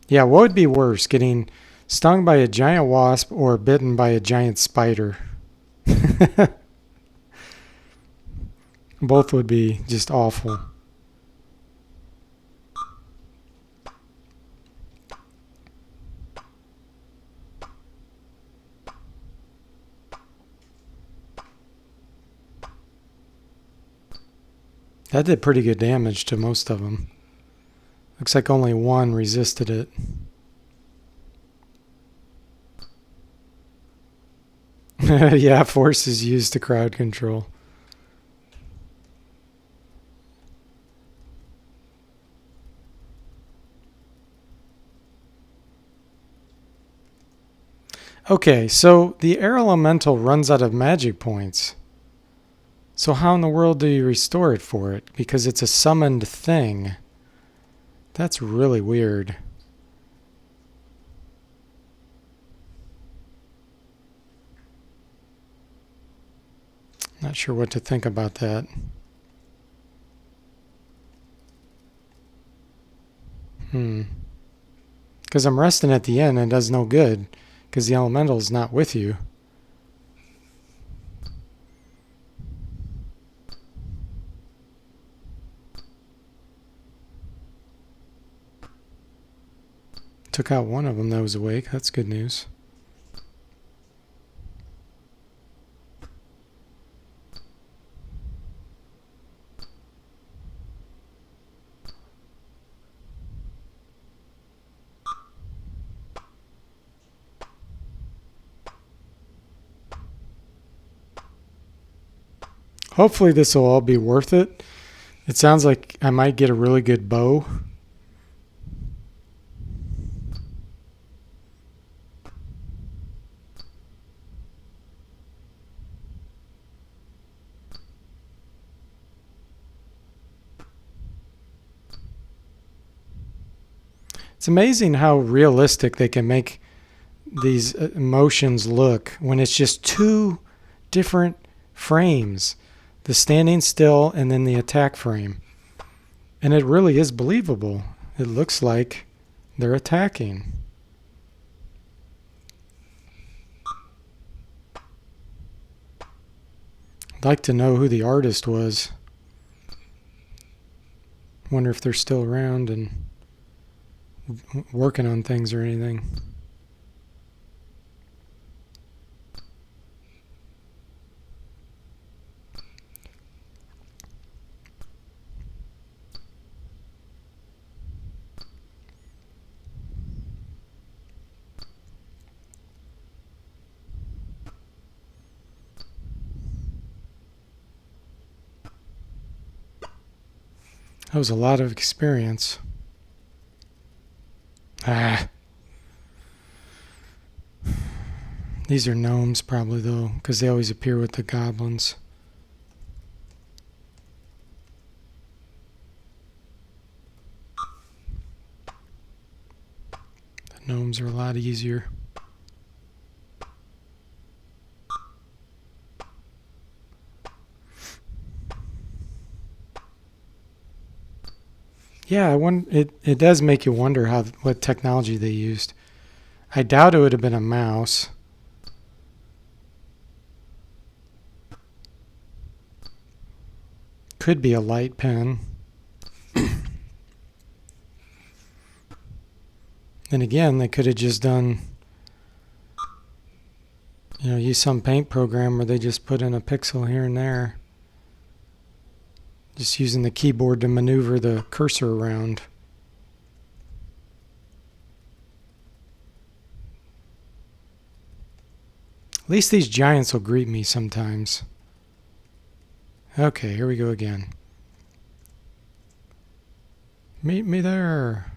Yeah, what would be worse, getting stung by a giant wasp or bitten by a giant spider? Both would be just awful. That did pretty good damage to most of them. Looks like only one resisted it. Yeah, force is used to crowd control. Okay, so the air elemental runs out of magic points. So how in the world do you restore it for it? Because it's a summoned thing. That's really weird. Not sure what to think about that. Because I'm resting at the end and it does no good. Because the elemental is not with you. Took out one of them that was awake. That's good news. Hopefully this will all be worth it. It sounds like I might get a really good bow. It's amazing how realistic they can make these motions look when it's just two different frames. The standing still and then the attack frame. And it really is believable. It looks like they're attacking. I'd like to know who the artist was. Wonder if they're still around and working on things or anything. That was a lot of experience. Ah. These are gnomes probably though, because they always appear with the goblins. The gnomes are a lot easier. Yeah, it does make you wonder what technology they used. I doubt it would have been a mouse. Could be a light pen. And again, they could have just done, use some paint program where they just put in a pixel here and there. Just using the keyboard to maneuver the cursor around. At least these giants will greet me sometimes. Okay, here we go again. Meet me there.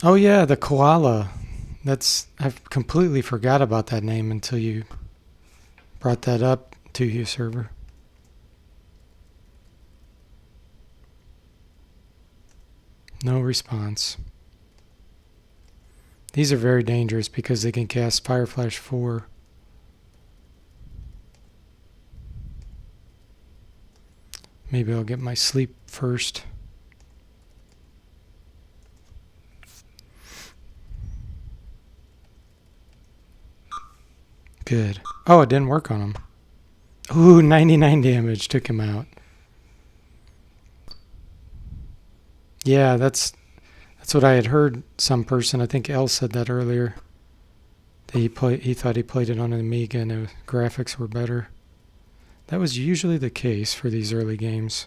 Oh yeah, the koala. I've completely forgot about that name until you brought that up to you, server. No response. These are very dangerous because they can cast Fire Flash 4. Maybe I'll get my sleep first. Good. Oh, it didn't work on him. Ooh, 99 damage. Took him out. Yeah, that's what I had heard some person, I think Elle said that earlier. That he thought he played it on an Amiga and the graphics were better. That was usually the case for these early games.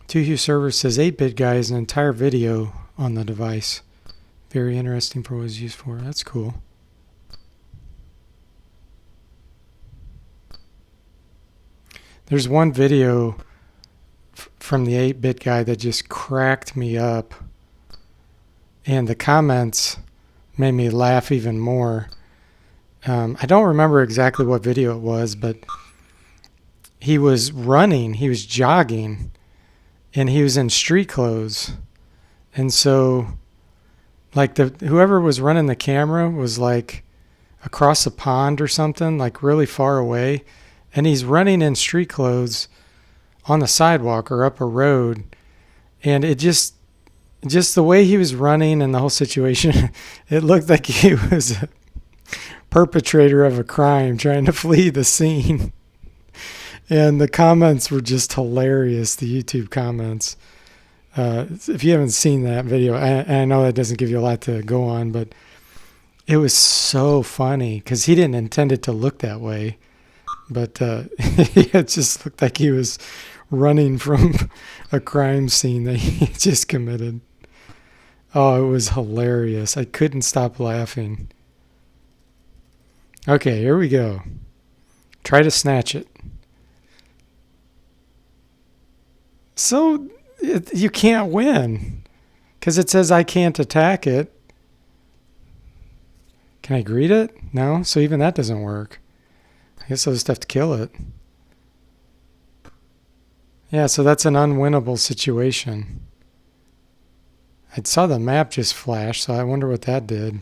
Tuhu Server says 8-bit guy is an entire video on the device. Very interesting for what it's used for. That's cool. There's one video from the 8-bit guy that just cracked me up. And the comments made me laugh even more. I don't remember exactly what video it was, but he was running, he was jogging, and he was in street clothes. And so, like, whoever was running the camera was like across a pond or something, like really far away. And he's running in street clothes on the sidewalk or up a road. And it just the way he was running and the whole situation, it looked like he was a perpetrator of a crime trying to flee the scene. And the comments were just hilarious, the YouTube comments. If you haven't seen that video, I know that doesn't give you a lot to go on, but it was so funny because he didn't intend it to look that way. But it just looked like he was running from a crime scene that he just committed. Oh, it was hilarious. I couldn't stop laughing. Okay, here we go. Try to snatch it. So you can't win because it says I can't attack it. Can I greet it? No, so even that doesn't work. I guess I'll just have to kill it. Yeah, so that's an unwinnable situation. I saw the map just flash, so I wonder what that did.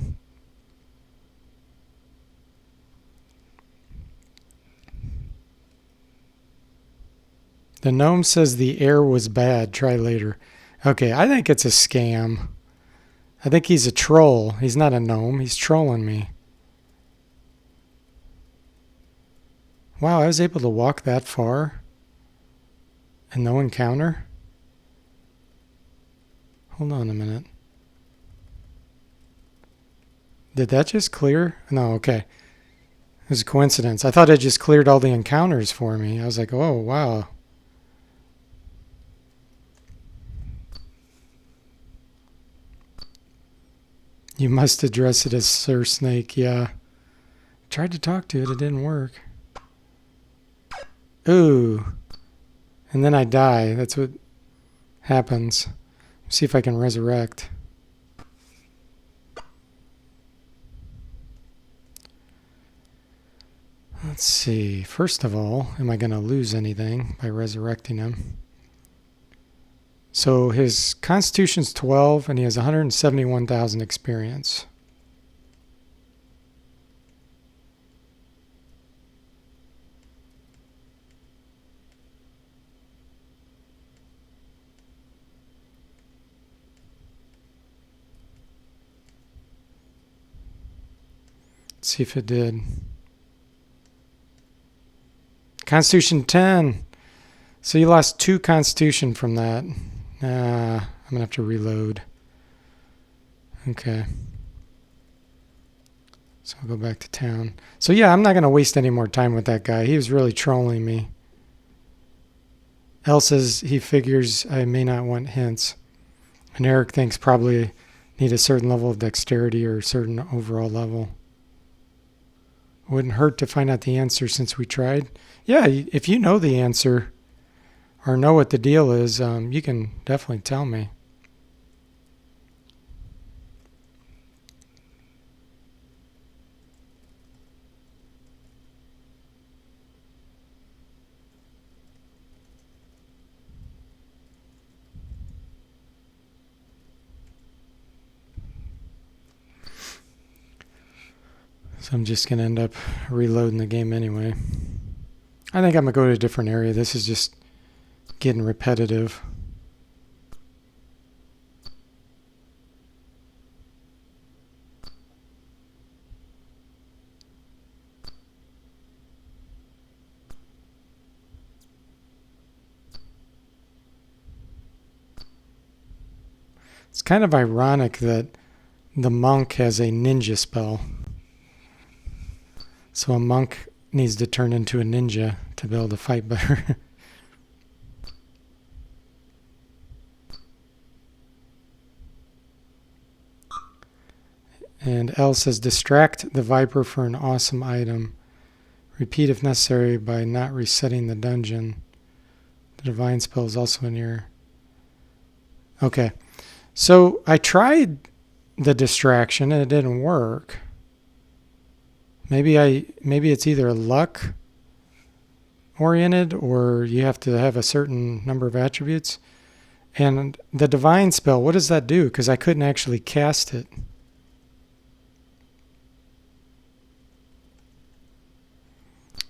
The gnome says the air was bad. Try later. Okay, I think it's a scam. I think he's a troll. He's not a gnome. He's trolling me. Wow, I was able to walk that far and no encounter? Hold on a minute. Did that just clear? No, okay. It was a coincidence. I thought it just cleared all the encounters for me. I was like, oh, wow. You must address it as Sir Snake. Yeah. Tried to talk to it. It didn't work. Ooh. And then I die. That's what happens. See if I can resurrect. Let's see. First of all, am I going to lose anything by resurrecting him? So his constitution's 12 and he has 171,000 experience. Let's see if it did. Constitution 10. So you lost 2 constitution from that. I'm going to have to reload. Okay. So I'll go back to town. So yeah, I'm not going to waste any more time with that guy. He was really trolling me. L says he figures I may not want hints. And Eric thinks probably need a certain level of dexterity or a certain overall level. Wouldn't hurt to find out the answer since we tried. Yeah, if you know the answer or know what the deal is, you can definitely tell me. So I'm just going to end up reloading the game anyway. I think I'm going to go to a different area. This is just getting repetitive. It's kind of ironic that the monk has a ninja spell. So a monk needs to turn into a ninja to be able to fight better. And L says, distract the Viper for an awesome item. Repeat if necessary by not resetting the dungeon. The divine spell is also in here. Okay. So I tried the distraction and it didn't work. Maybe it's either luck oriented or you have to have a certain number of attributes. And the divine spell, what does that do? Because I couldn't actually cast it.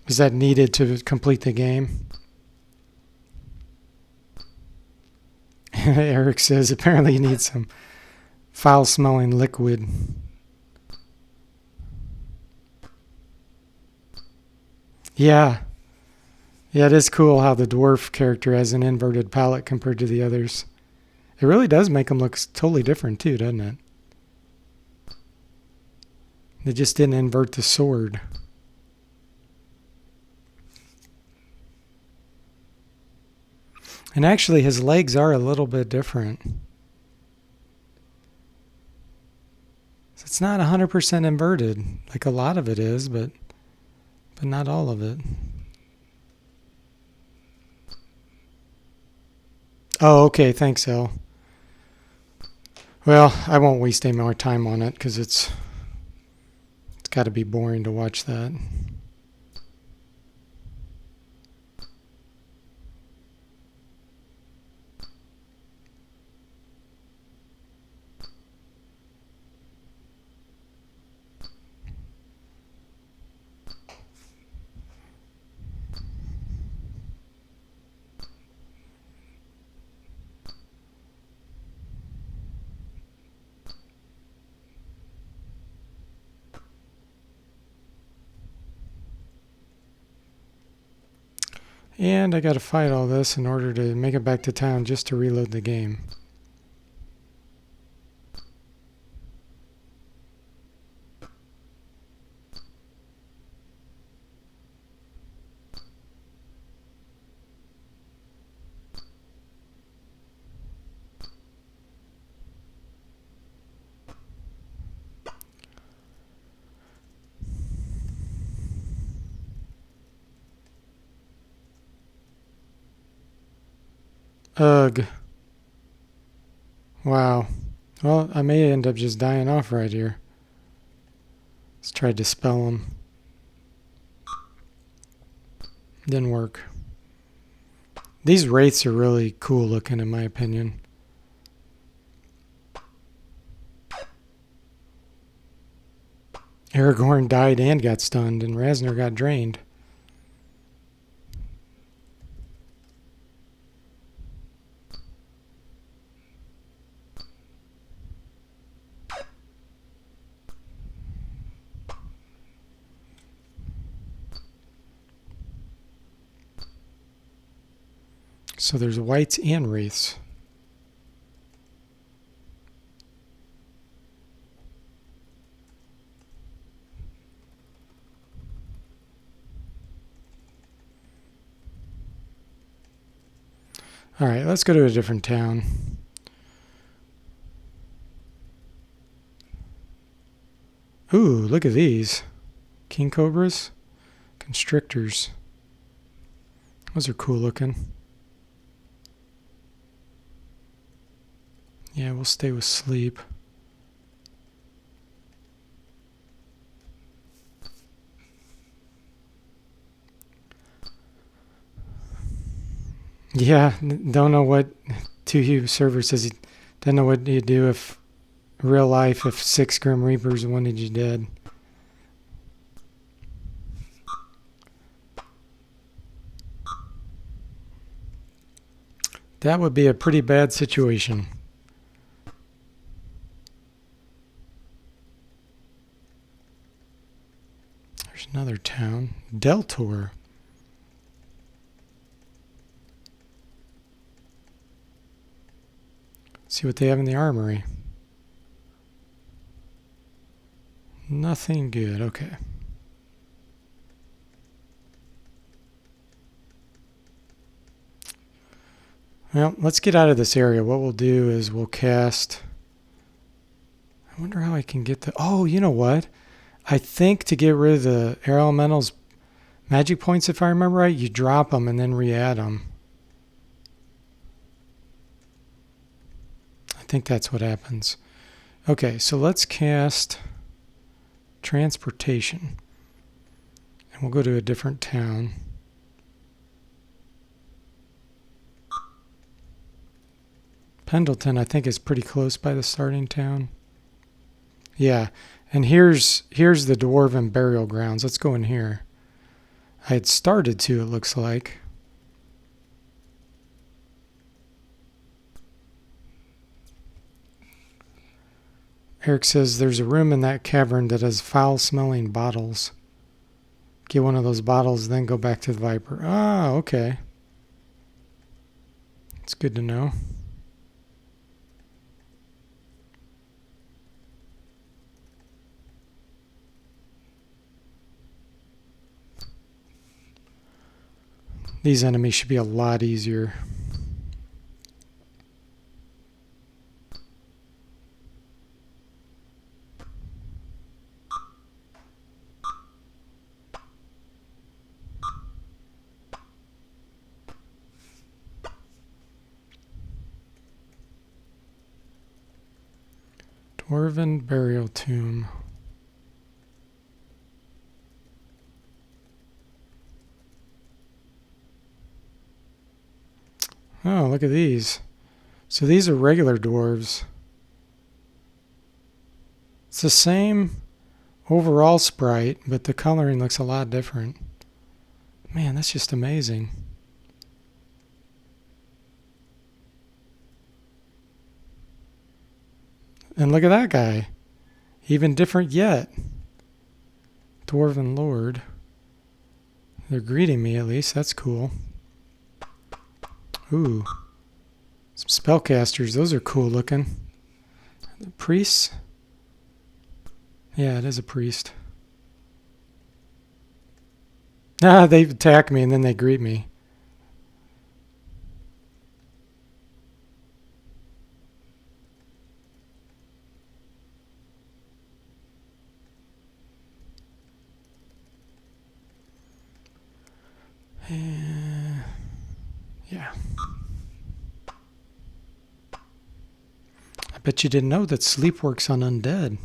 Is that needed to complete the game? Eric says apparently you need some foul-smelling liquid. Yeah. Yeah, it is cool how the dwarf character has an inverted palette compared to the others. It really does make them look totally different too, doesn't it? They just didn't invert the sword. And actually, his legs are a little bit different. So it's not 100% inverted. Like a lot of it is, but not all of it. Oh, okay. Thanks, El. Well, I won't waste any more time on it because it's got to be boring to watch that. And I got to fight all this in order to make it back to town just to reload the game. Ugh. Wow. Well, I may end up just dying off right here. Let's try to dispel them. Didn't work. These wraiths are really cool looking in my opinion. Aragorn died and got stunned, and Rasnor got drained. So there's wights and wraiths. Alright, let's go to a different town. Ooh, look at these. King cobras? Constrictors. Those are cool looking. Yeah, we'll stay with sleep. Yeah, don't know what 2U server says. He doesn't know what you do if real life if 6 Grim Reapers wanted you dead. That would be a pretty bad situation. There's another town. Deltor. See what they have in the armory. Nothing good. Okay. Well, let's get out of this area. What we'll do is we'll cast... I wonder how I can get the... Oh, you know what? I think to get rid of the air elementals magic points, if I remember right, you drop them and then re-add them. I think that's what happens. Okay, so let's cast transportation. And we'll go to a different town. Pendleton, I think, is pretty close by the starting town. Yeah, and here's the Dwarven burial grounds. Let's go in here. I had started to, it looks like. Eric says there's a room in that cavern that has foul-smelling bottles. Get one of those bottles, then go back to the Viper. Ah, okay. It's good to know. These enemies should be a lot easier. Dwarven burial tomb. Oh, look at these. So these are regular dwarves. It's the same overall sprite, but the coloring looks a lot different. Man, that's just amazing. And look at that guy. Even different yet. Dwarven Lord. They're greeting me at least. That's cool. Ooh. Some spellcasters. Those are cool looking. The priests? Yeah, it is a priest. Ah, they attack me and then they greet me. Yeah. Bet you didn't know that sleep works on undead.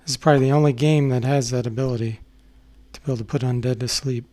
This is probably the only game that has that ability to be able to put undead to sleep.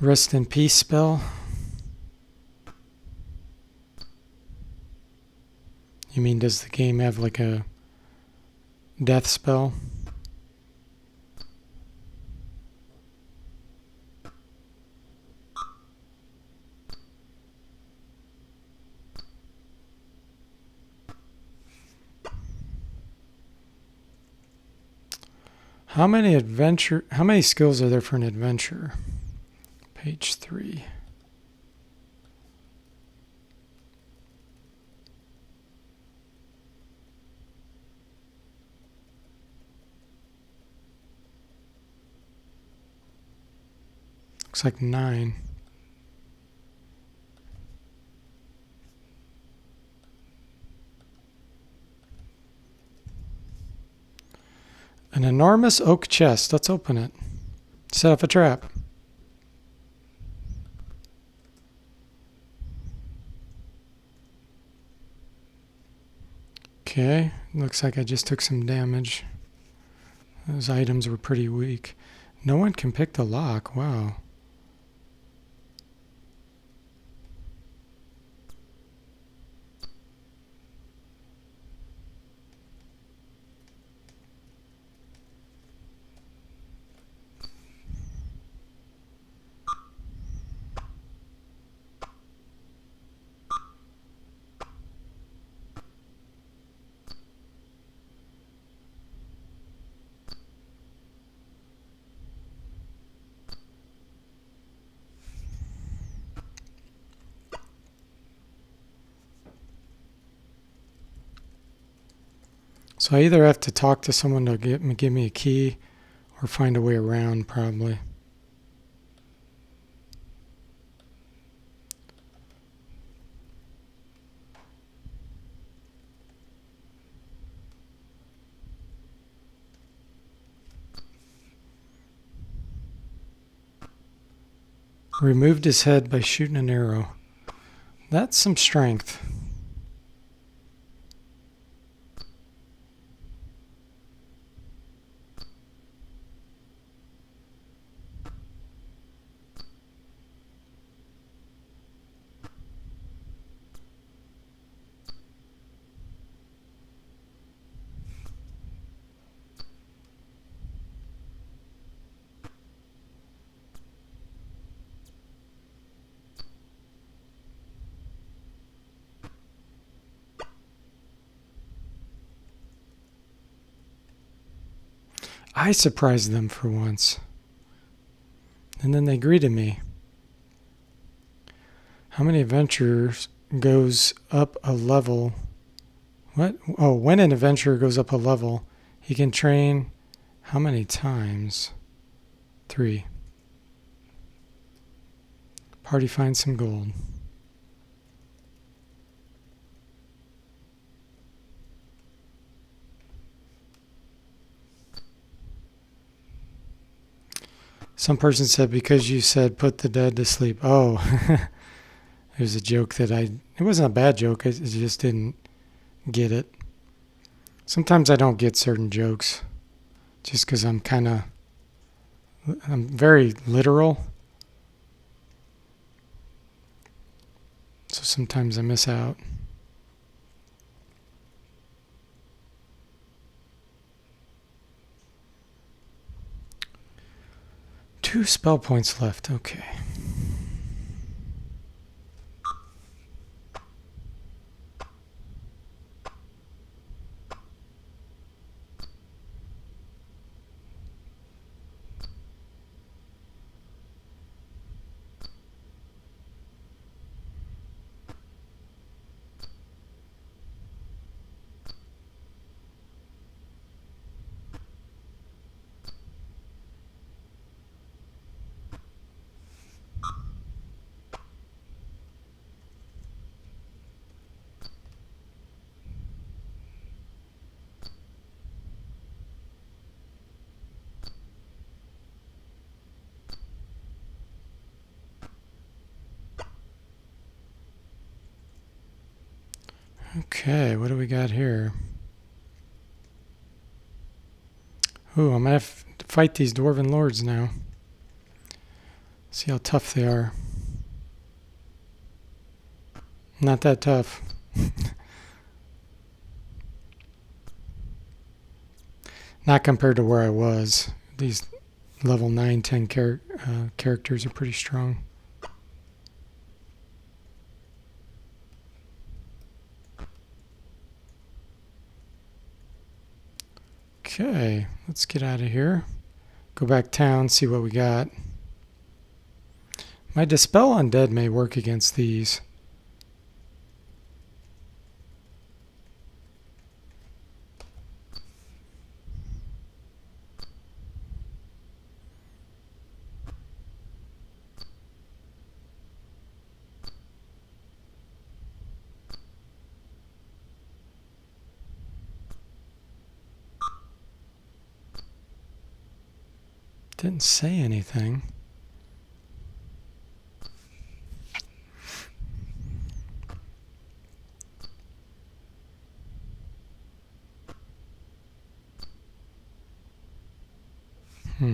Rest in peace spell. You mean, does the game have like a death spell? How many skills are there for an adventure? Page 3. Looks like 9. An enormous oak chest. Let's open it. Set up a trap. Okay, looks like I just took some damage. Those items were pretty weak. No one can pick the lock. Wow. So I either have to talk to someone to give me a key or find a way around, probably. Removed his head by shooting an arrow. That's some strength. I surprised them for once. And then they greeted me. How many adventurers goes up a level? What? Oh, when an adventurer goes up a level, he can train how many times? 3. Party finds some gold. Some person said because you said put the dead to sleep. Oh, it was a joke that it wasn't a bad joke. I just didn't get it. Sometimes I don't get certain jokes just because I'm very literal. So sometimes I miss out. Two spell points left. Okay. Okay, what do we got here? Ooh, I'm gonna have to fight these dwarven lords now. See how tough they are. Not that tough. Not compared to where I was. These level 9, 10 characters are pretty strong. Okay, let's get out of here. Go back town, see what we got. My Dispel Undead may work against these. Didn't say anything. Hmm.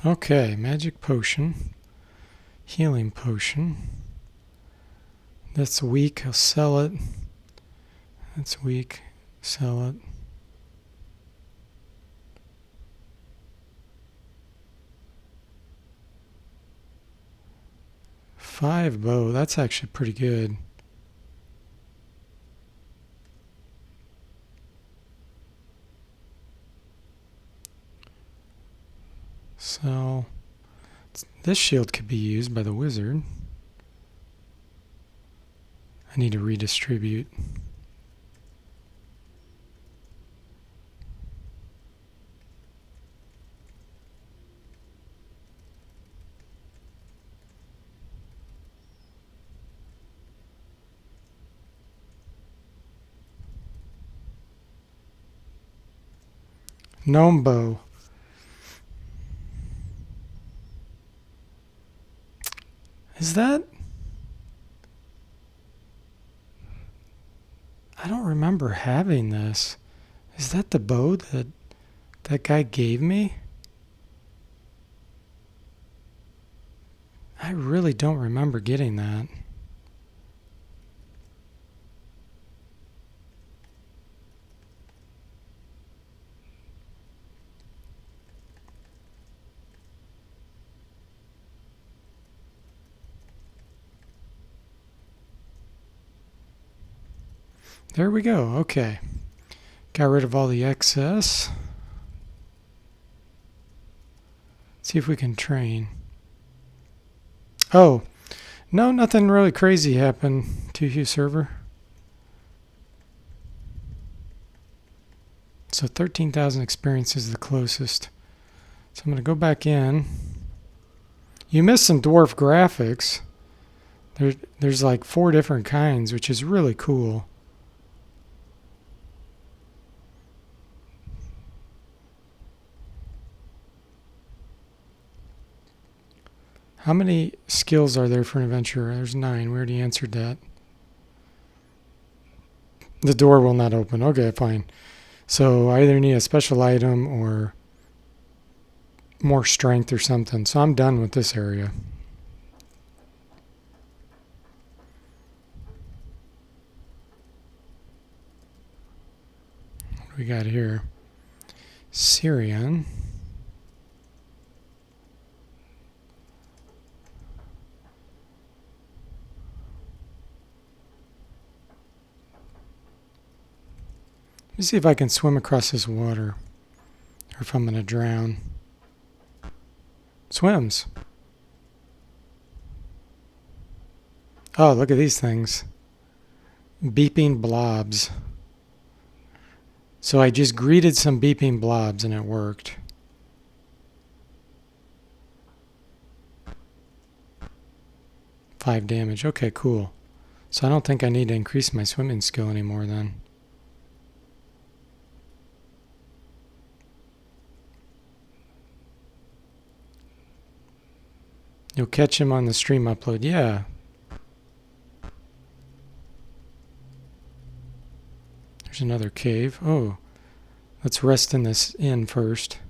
Okay, magic potion. Healing potion. That's weak, I'll sell it. That's weak, sell it. Five bow, that's actually pretty good. So, this shield could be used by the wizard. I need to redistribute. Gnome bow. Is that? I don't remember having this. Is that the bow that that guy gave me? I really don't remember getting that. There we go. Okay. Got rid of all the excess. See if we can train. Oh, no, nothing really crazy happened to Hugh server. So 13,000 experience is the closest. So I'm going to go back in. You missed some dwarf graphics. There's like 4 different kinds, which is really cool. How many skills are there for an adventurer? There's 9. We already answered that. The door will not open. Okay, fine. So I either need a special item or more strength or something. So I'm done with this area. What do we got here? Syrian. Let me see if I can swim across this water or if I'm going to drown. Swims. Oh, look at these things. Beeping blobs. So I just greeted some beeping blobs and it worked. Five damage. Okay, cool. So I don't think I need to increase my swimming skill anymore then. You'll catch him on the stream upload. Yeah. There's another cave. Oh. Let's rest in this inn first.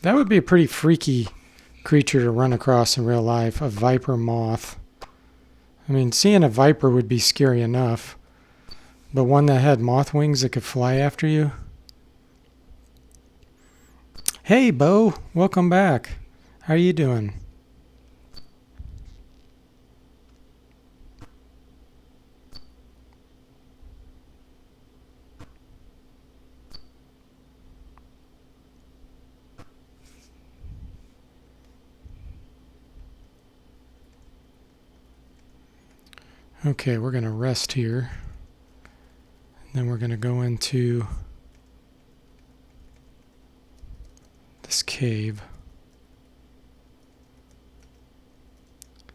That would be a pretty freaky creature to run across in real life, a viper moth. I mean, seeing a viper would be scary enough, but one that had moth wings that could fly after you? Hey, Bo, welcome back. How are you doing? Okay, we're going to rest here. And then we're going to go into this cave.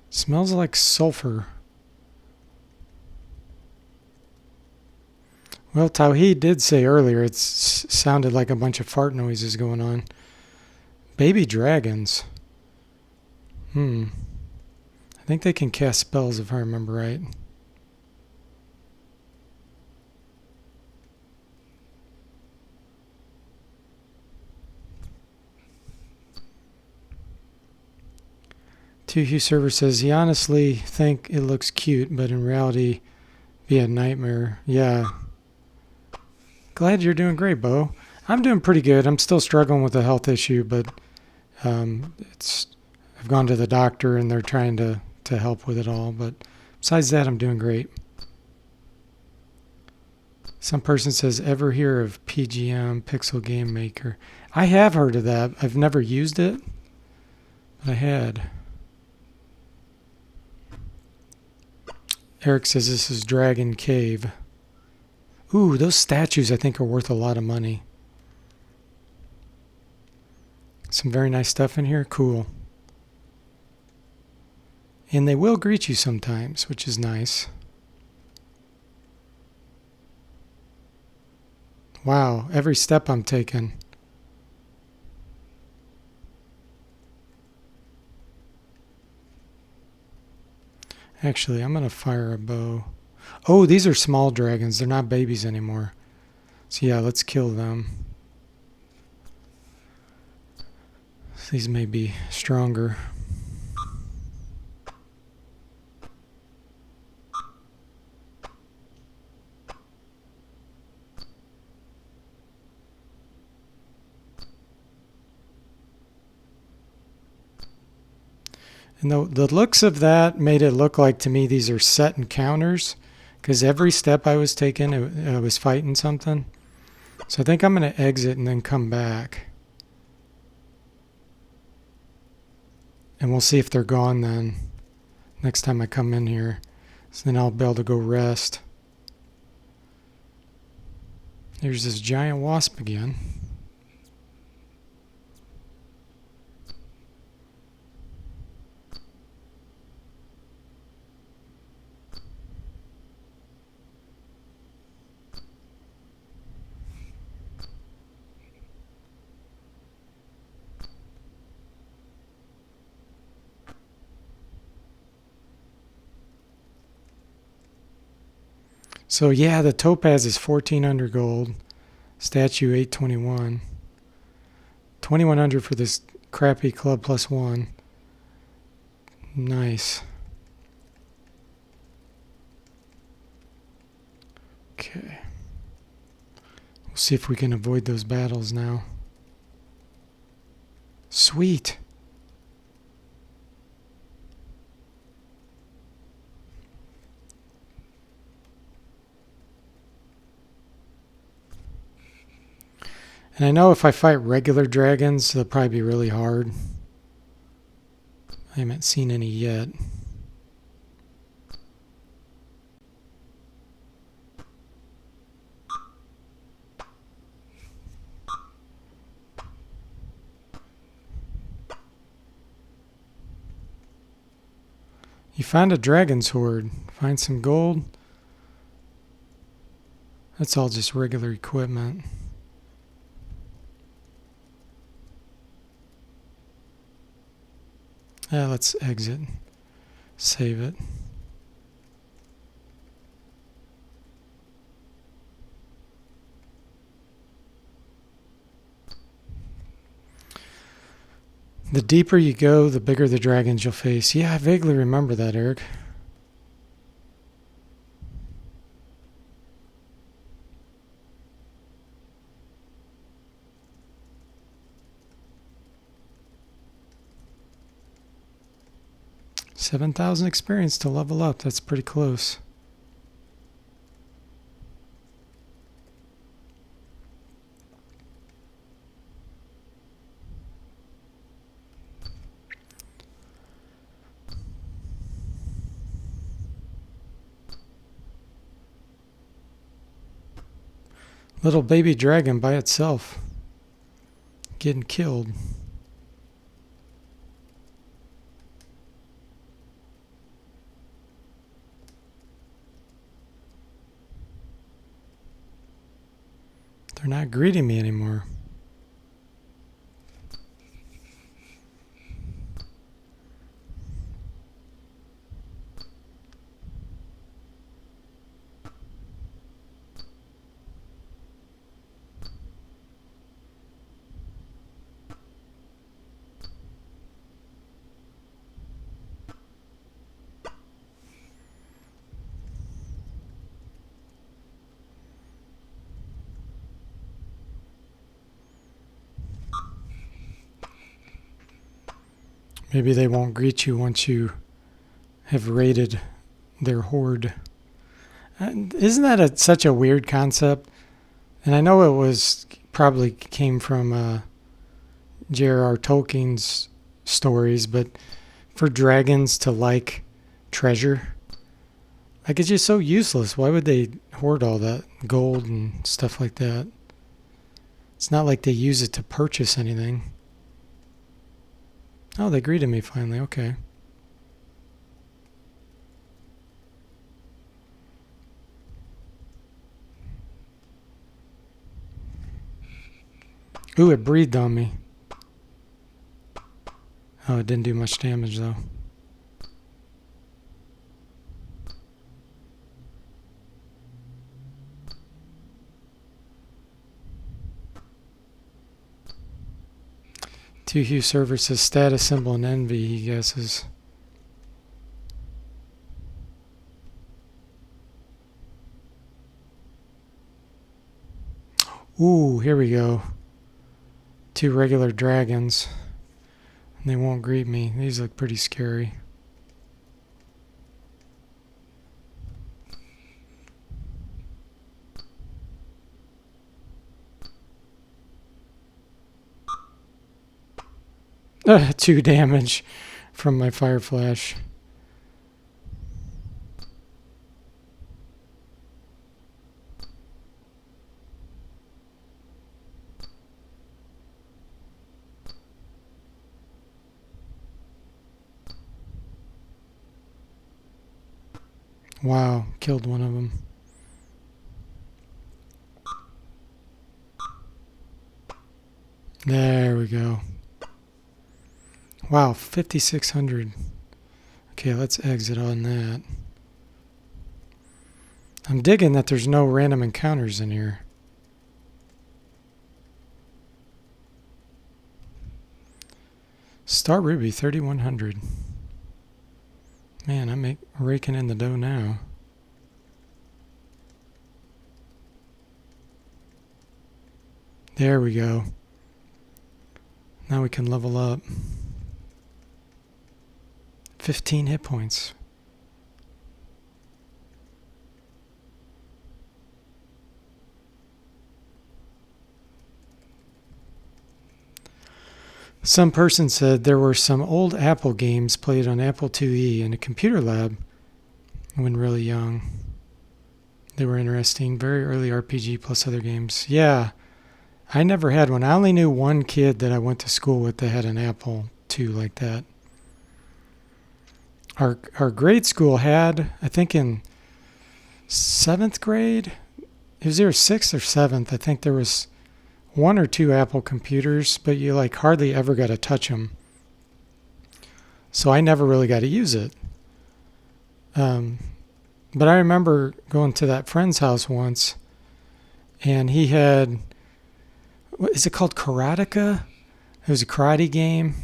Smells like sulfur. Well, Tawheed did say earlier it sounded like a bunch of fart noises going on. Baby dragons. I think they can cast spells if I remember right. Tuhu Server says he honestly think it looks cute, but in reality be a nightmare. Yeah. Glad you're doing great, Bo. I'm doing pretty good. I'm still struggling with a health issue, but I've gone to the doctor and they're trying to help with it all. But besides that, I'm doing great. Some person says, ever hear of PGM, Pixel Game Maker? I have heard of that. I've never used it, but I had. Eric says this is Dragon Cave. Ooh, those statues I think are worth a lot of money. Some very nice stuff in here. Cool. And they will greet you sometimes, which is nice. Wow, every step I'm taking. Actually, I'm going to fire a bow. Oh, these are small dragons. They're not babies anymore. So yeah, let's kill them. These may be stronger. And the looks of that made it look like to me these are set encounters, because every step I was taking, I was fighting something. So I think I'm going to exit and then come back. And we'll see if they're gone then, next time I come in here. So then I'll be able to go rest. There's this giant wasp again. So yeah, the topaz is 1400 gold. Statue 821. 2100 for this crappy club plus one. Nice. Okay. We'll see if we can avoid those battles now. Sweet. And I know if I fight regular dragons, they'll probably be really hard. I haven't seen any yet. You find a dragon's hoard. Find some gold. That's all just regular equipment. Let's exit. Save it. The deeper you go, the bigger the dragons you'll face. Yeah, I vaguely remember that, Eric. $7,000 experience to level up. That's pretty close. Little baby dragon by itself. Getting killed. They're not greeting me anymore. Maybe they won't greet you once you have raided their horde. Isn't that such a weird concept? And I know it was probably came from J.R.R. Tolkien's stories, but for dragons to like treasure, like it's just so useless. Why would they hoard all that gold and stuff like that? It's not like they use it to purchase anything. Oh, they greeted me finally. Okay. Ooh, it breathed on me. Oh, it didn't do much damage though. Two Hue server says status symbol and envy, he guesses. Ooh, here we go. Two regular dragons. And they won't greet me. These look pretty scary. Two damage from my fire flash. Wow, killed one of them. There we go. Wow, 5,600. Okay, let's exit on that. I'm digging that there's no random encounters in here. Star Ruby, 3,100. Man, I'm raking in the dough now. There we go. Now we can level up. 15 hit points. Some person said there were some old Apple games played on Apple IIe in a computer lab when really young. They were interesting. Very early RPG plus other games. Yeah, I never had one. I only knew one kid that I went to school with that had an Apple II like that. Our grade school had, I think in 7th grade, it was either 6th or 7th, I think there was one or two Apple computers, but you like hardly ever got to touch them. So I never really got to use it. But I remember going to that friend's house once, and he had, what is it called, Karateka? It was a karate game,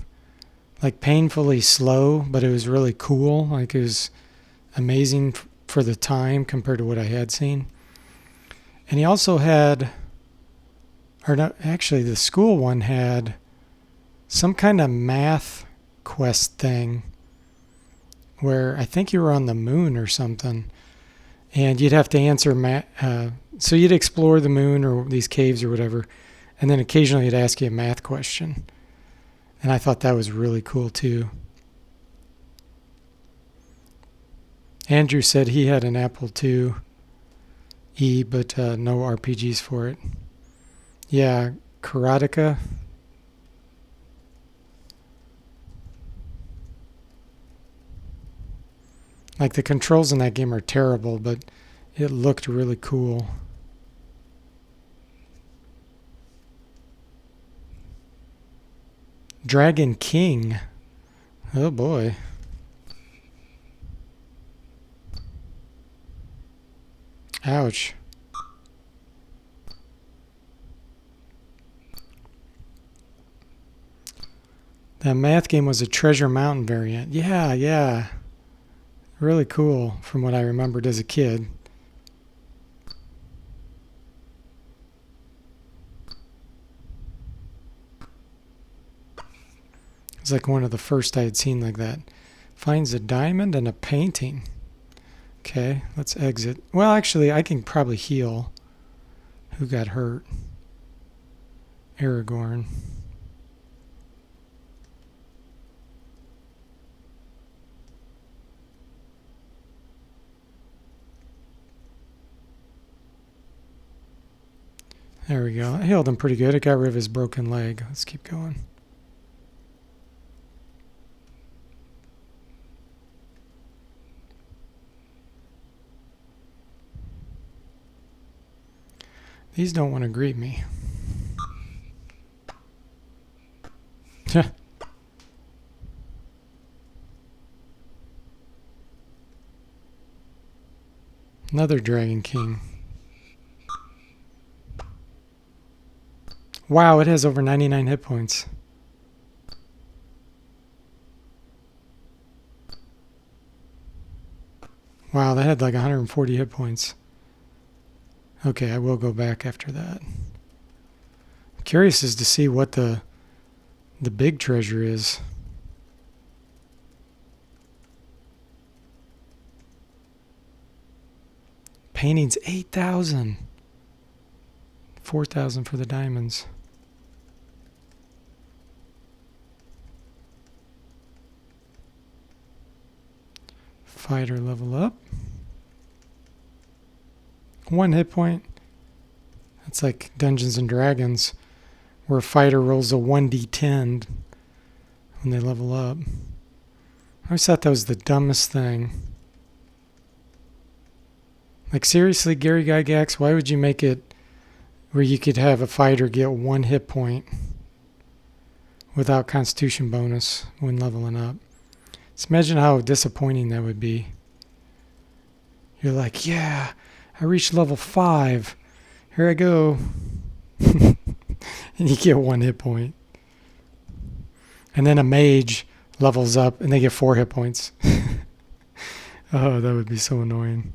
like painfully slow, but it was really cool. Like it was amazing for the time compared to what I had seen. And he also had, or not, actually the school one had some kind of math quest thing where I think you were on the moon or something, and you'd have to answer so you'd explore the moon or these caves or whatever, and then occasionally it'd ask you a math question. And I thought that was really cool too. Andrew said he had an Apple IIe, but no RPGs for it. Yeah, Karateka. Like the controls in that game are terrible, but it looked really cool. Dragon King. Oh boy. Ouch. That math game was a Treasure Mountain variant. Yeah. Really cool from what I remembered as a kid. It's like one of the first I had seen like that. Finds a diamond and a painting. Okay, let's exit. Well, actually, I can probably heal. Who got hurt? Aragorn. There we go. I healed him pretty good. It got rid of his broken leg. Let's keep going. These don't want to greet me. Another Dragon King. Wow, it has over 99 hit points. Wow, that had like 140 hit points. Okay, I will go back after that. I'm curious as to see what the big treasure is. Paintings 8,000. 4,000 for the diamonds. Fighter level up. 1 hit point. That's like Dungeons and Dragons, where a fighter rolls a 1d10 when they level up. I always thought that was the dumbest thing. Like seriously, Gary Gygax, why would you make it where you could have a fighter get 1 hit point without Constitution bonus when leveling up? Just imagine how disappointing that would be. You're like, yeah, I reached level 5. Here I go. And you get 1 hit point. And then a mage levels up and they get 4 hit points. Oh, that would be so annoying.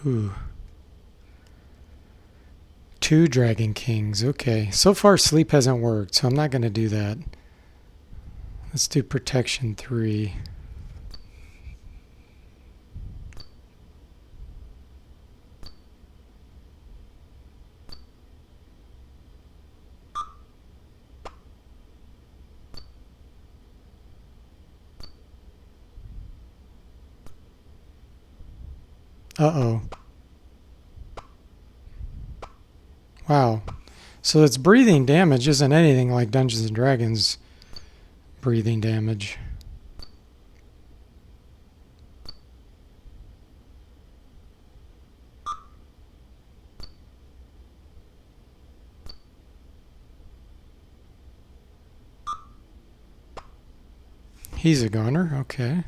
Ooh. 2 Dragon Kings. Okay. So far, sleep hasn't worked, so I'm not going to do that. Let's do protection 3. Uh-oh. Wow. So its breathing damage isn't anything like Dungeons and Dragons breathing damage. He's a goner. Okay.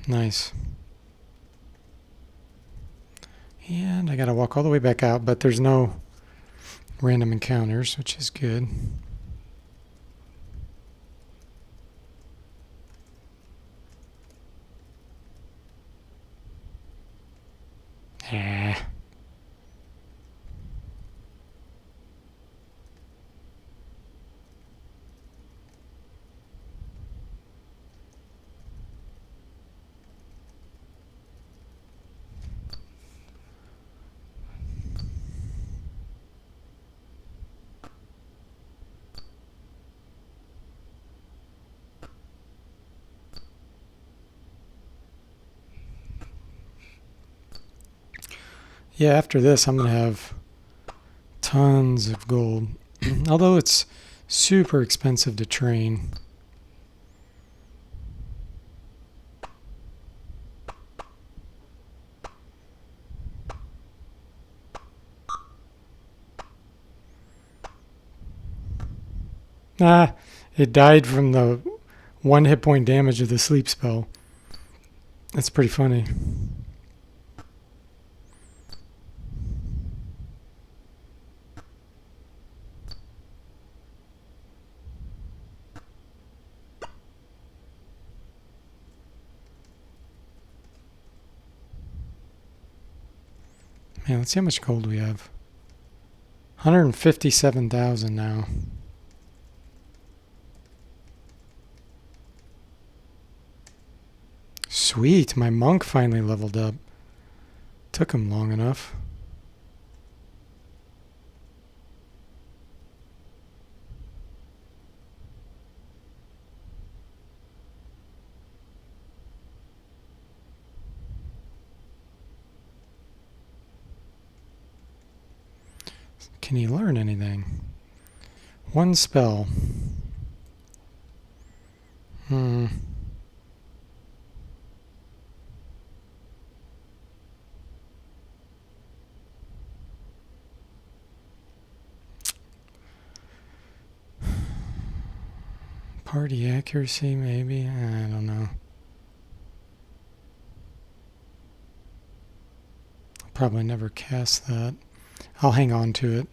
Nice. And I gotta walk all the way back out, but there's no random encounters, which is good. Ah. Yeah, after this, I'm going to have tons of gold. Although it's super expensive to train. Ah, it died from the 1 hit point damage of the sleep spell. That's pretty funny. Man, let's see how much gold we have. 157,000 now. Sweet, my monk finally leveled up. Took him long enough. Can he learn anything? 1 spell. Party accuracy, maybe? I don't know. I'll probably never cast that. I'll hang on to it.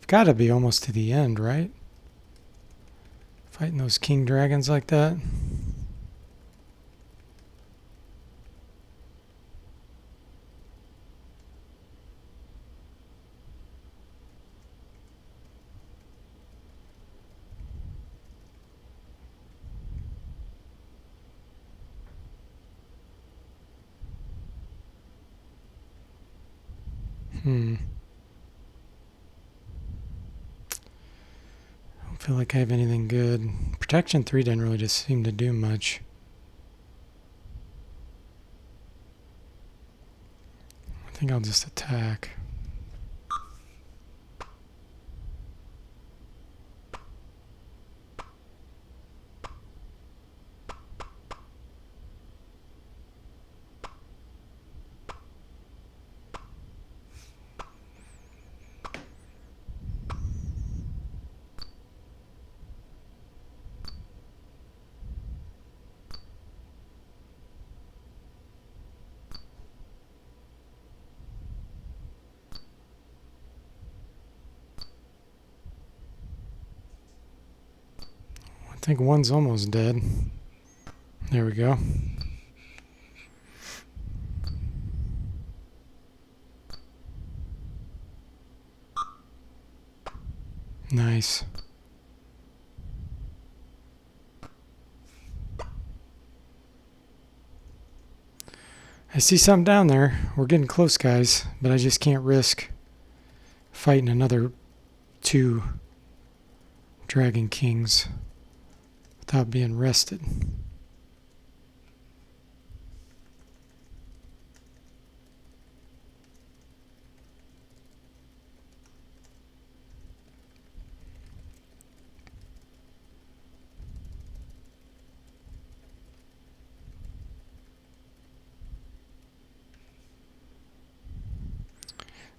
I've got to be almost to the end, right? Fighting those king dragons like that. I don't feel like I have anything good. Protection 3 didn't really just seem to do much. I think I'll just attack. I think one's almost dead. There we go. Nice. I see something down there. We're getting close, guys, but I just can't risk fighting another 2 Dragon Kings without being rested.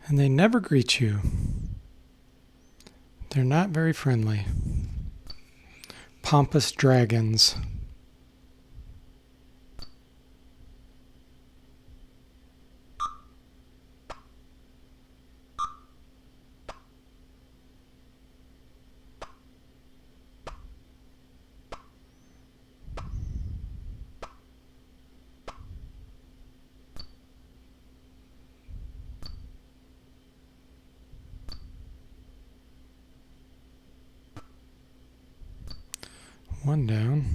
And they never greet you. They're not very friendly. Pompous dragons. One down.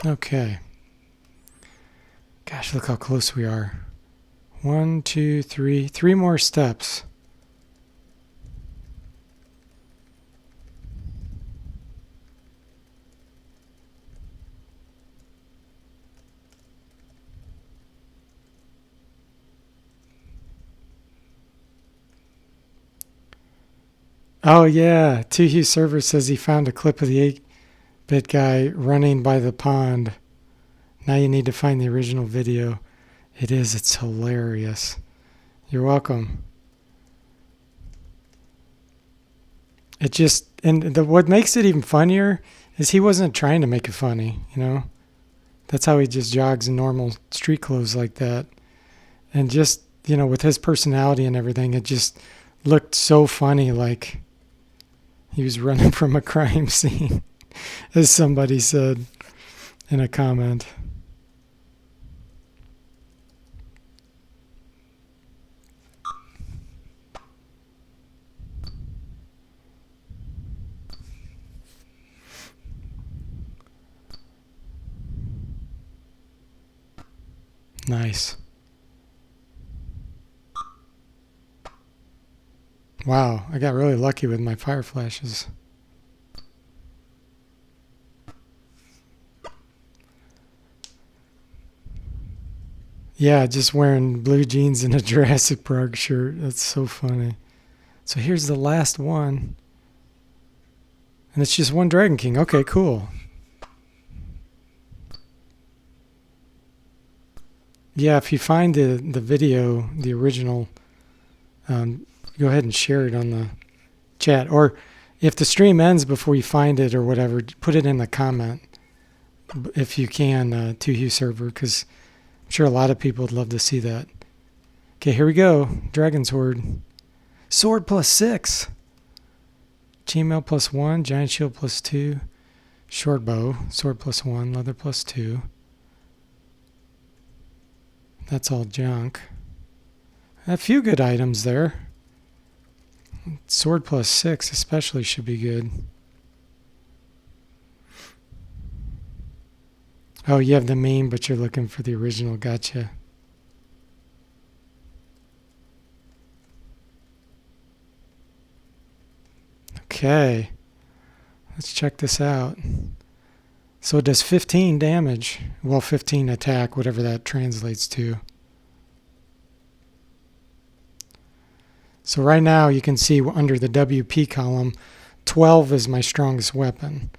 Okay. Gosh, look how close we are. 1, 2, 3. 3 more steps. Oh yeah, Tuhu Server says he found a clip of the 8-bit guy running by the pond. Now you need to find the original video. It is, it's hilarious. You're welcome. It just, and what makes it even funnier is he wasn't trying to make it funny, you know? That's how he just jogs in normal street clothes like that. And just, you know, with his personality and everything, it just looked so funny, like he was running from a crime scene, as somebody said in a comment. Nice. Wow, I got really lucky with my fire flashes. Yeah, just wearing blue jeans and a Jurassic Park shirt. That's so funny. So here's the last one. And it's just one Dragon King. Okay, cool. Yeah, if you find the video, the original, go ahead and share it on the chat. Or if the stream ends before you find it or whatever, put it in the comment if you can, to Hugh Server, because I'm sure a lot of people would love to see that. Okay, here we go. Dragon Sword. Sword +6. Chainmail +1. Giant Shield +2. Short Bow. Sword +1. Leather +2. That's all junk. A few good items there. Sword +6 especially should be good. Oh, you have the meme, but you're looking for the original. Gotcha. Okay. Let's check this out. So it does 15 damage. Well, 15 attack, whatever that translates to. So right now you can see under the WP column, 12 is my strongest weapon.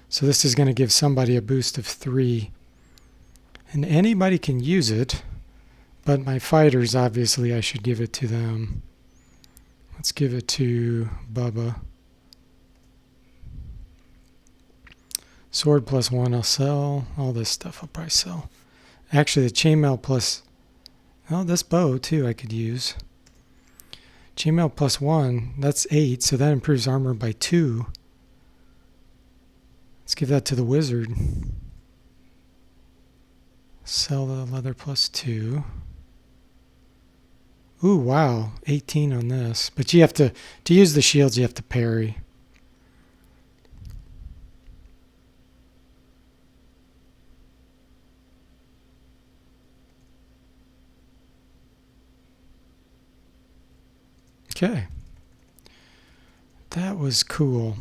So this is going to give somebody a boost of 3. And anybody can use it. But my fighters, obviously, I should give it to them. Let's give it to Bubba. Sword +1 I'll sell. All this stuff I'll probably sell. Actually, the chainmail plus... Oh, this bow, too, I could use. Chainmail +1, that's 8, so that improves armor by 2. Let's give that to the wizard. Sell the leather +2. Ooh, wow, 18 on this. But you have to use the shields, you have to parry. Okay. That was cool.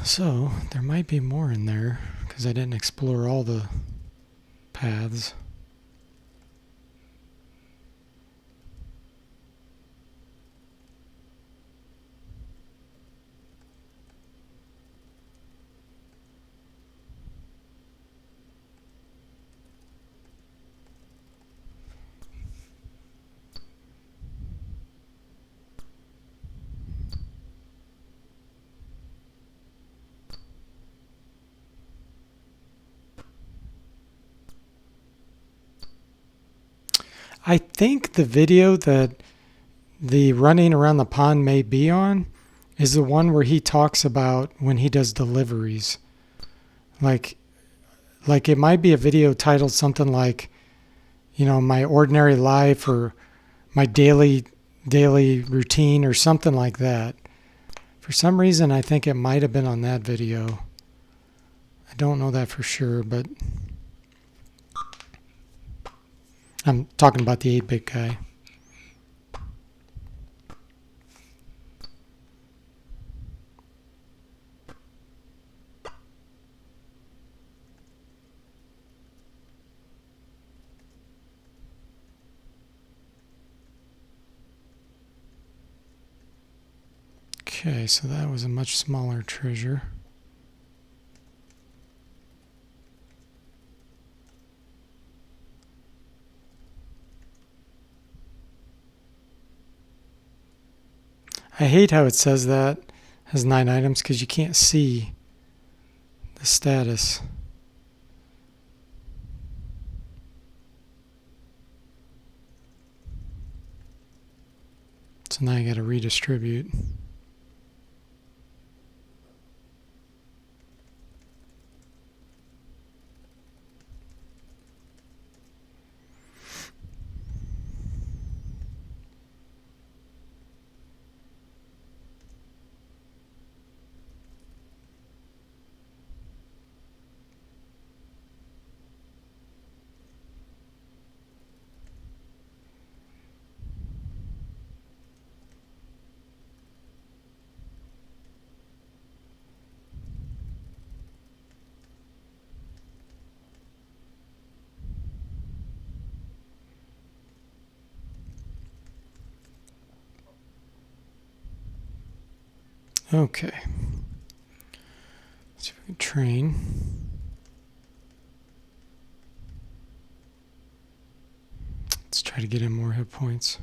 So, there might be more in there, because I didn't explore all the paths. I think the video that the running around the pond may be on is the one where he talks about when he does deliveries. Like it might be a video titled something like, you know, my ordinary life or my daily routine or something like that. For some reason, I think it might have been on that video. I don't know that for sure, but I'm talking about the 8-bit guy. Okay, so that was a much smaller treasure. I hate how it says that has 9 items because you can't see the status. So now I got to redistribute. Okay. Let's see if we can train. Let's try to get in more hit points.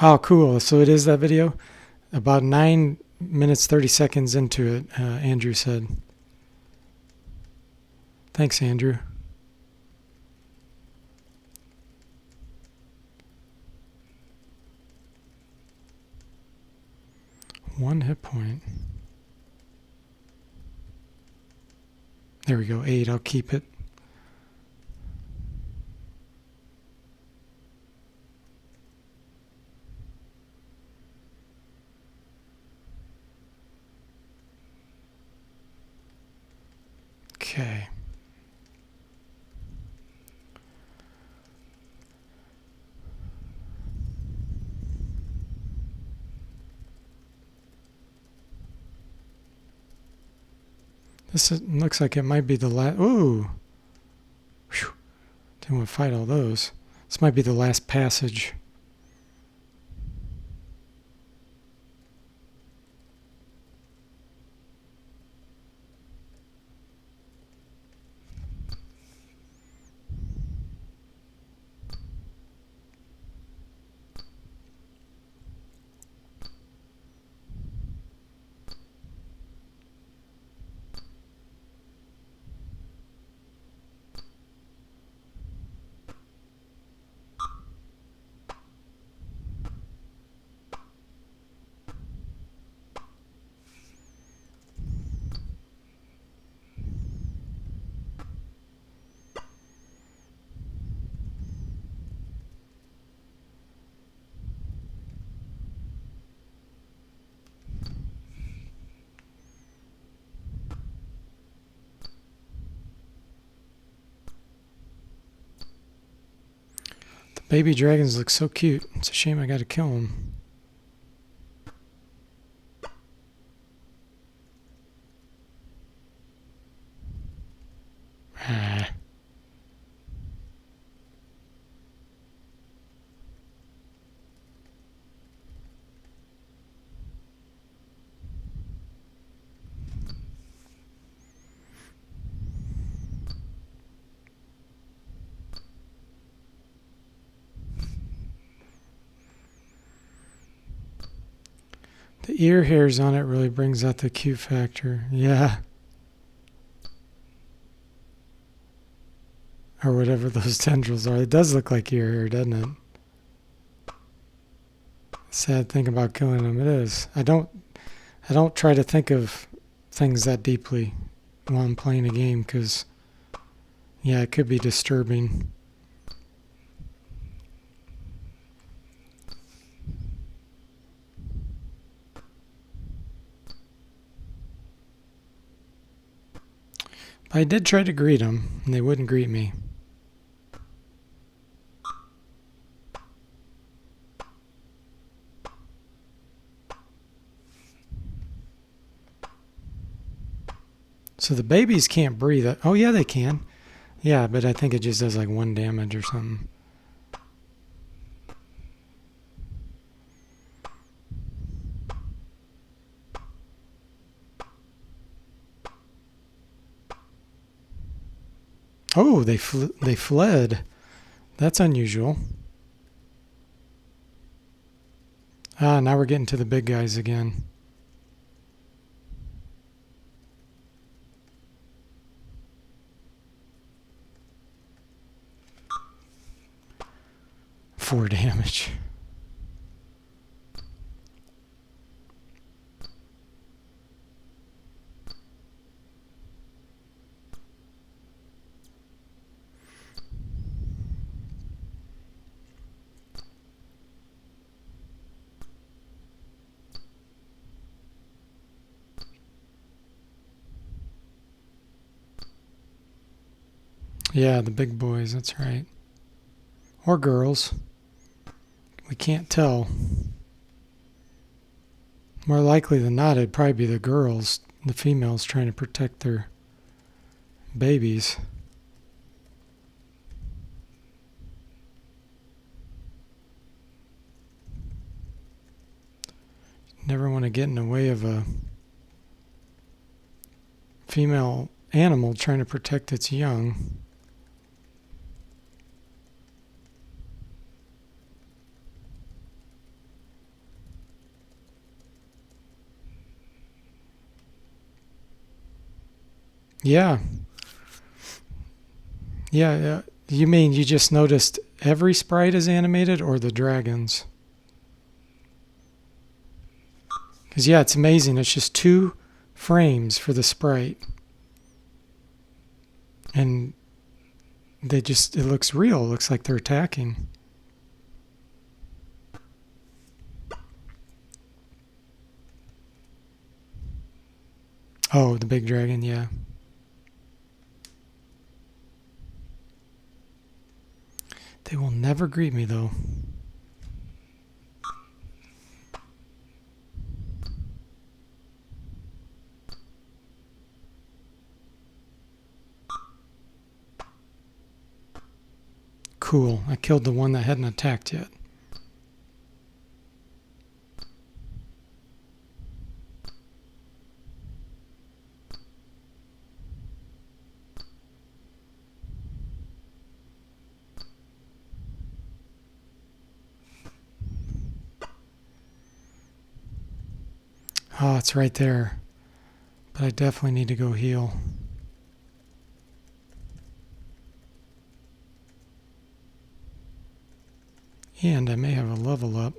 Oh, cool. So it is that video? About 9 minutes, 30 seconds into it, Andrew said. Thanks, Andrew. One hit point. There we go, 8. I'll keep it. Okay. This looks like it might be the last. Ooh! Whew. Didn't want to fight all those. This might be the last passage. Baby dragons look so cute. It's a shame I gotta kill them. Ah. The ear hairs on it really brings out the cute factor. Yeah. Or whatever those tendrils are. It does look like ear hair, doesn't it? Sad thing about killing them, it is. I don't try to think of things that deeply while I'm playing a game because, yeah, it could be disturbing. But I did try to greet them, and they wouldn't greet me. So the babies can't breathe. Oh, yeah, they can. Yeah, but I think it just does like 1 damage or something. Oh, they fled. That's unusual. Ah, now we're getting to the big guys again. Four damage. Yeah, the big boys, that's right. Or girls. We can't tell. More likely than not, it'd probably be the girls, the females trying to protect their babies. Never want to get in the way of a female animal trying to protect its young. Yeah. Yeah. You mean you just noticed every sprite is animated or the dragons? Because, yeah, it's amazing. It's just 2 frames for the sprite. And it looks real. It looks like they're attacking. Oh, the big dragon, yeah. They will never greet me, though. Cool. I killed the one that hadn't attacked yet. Oh, it's right there. But I definitely need to go heal. And I may have a level up.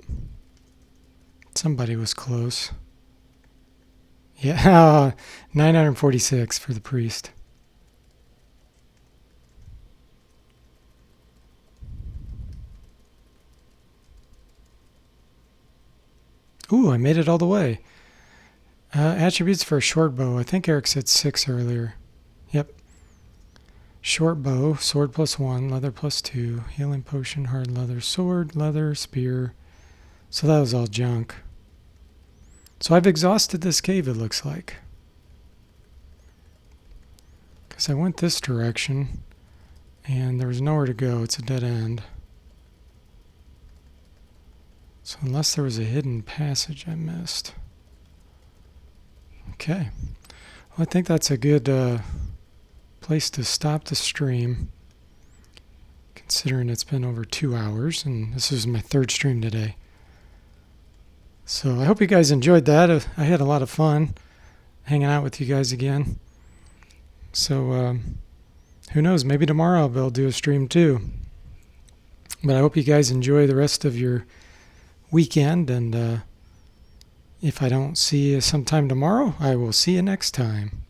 Somebody was close. Yeah, 946 for the priest. Ooh, I made it all the way. Attributes for a short bow. I think Eric said 6 earlier. Yep. short bow, sword +1, leather +2, healing potion, hard leather, sword, leather, spear. So that was all junk. So I've exhausted this cave, it looks like. Because I went this direction, and there was nowhere to go. It's a dead end. So unless there was a hidden passage I missed. Okay. Well, I think that's a good place to stop the stream, considering it's been over 2 hours, and this is my third stream today. So I hope you guys enjoyed that. I had a lot of fun hanging out with you guys again. So who knows, maybe tomorrow I'll be able to do a stream too. But I hope you guys enjoy the rest of your weekend, and if I don't see you sometime tomorrow, I will see you next time.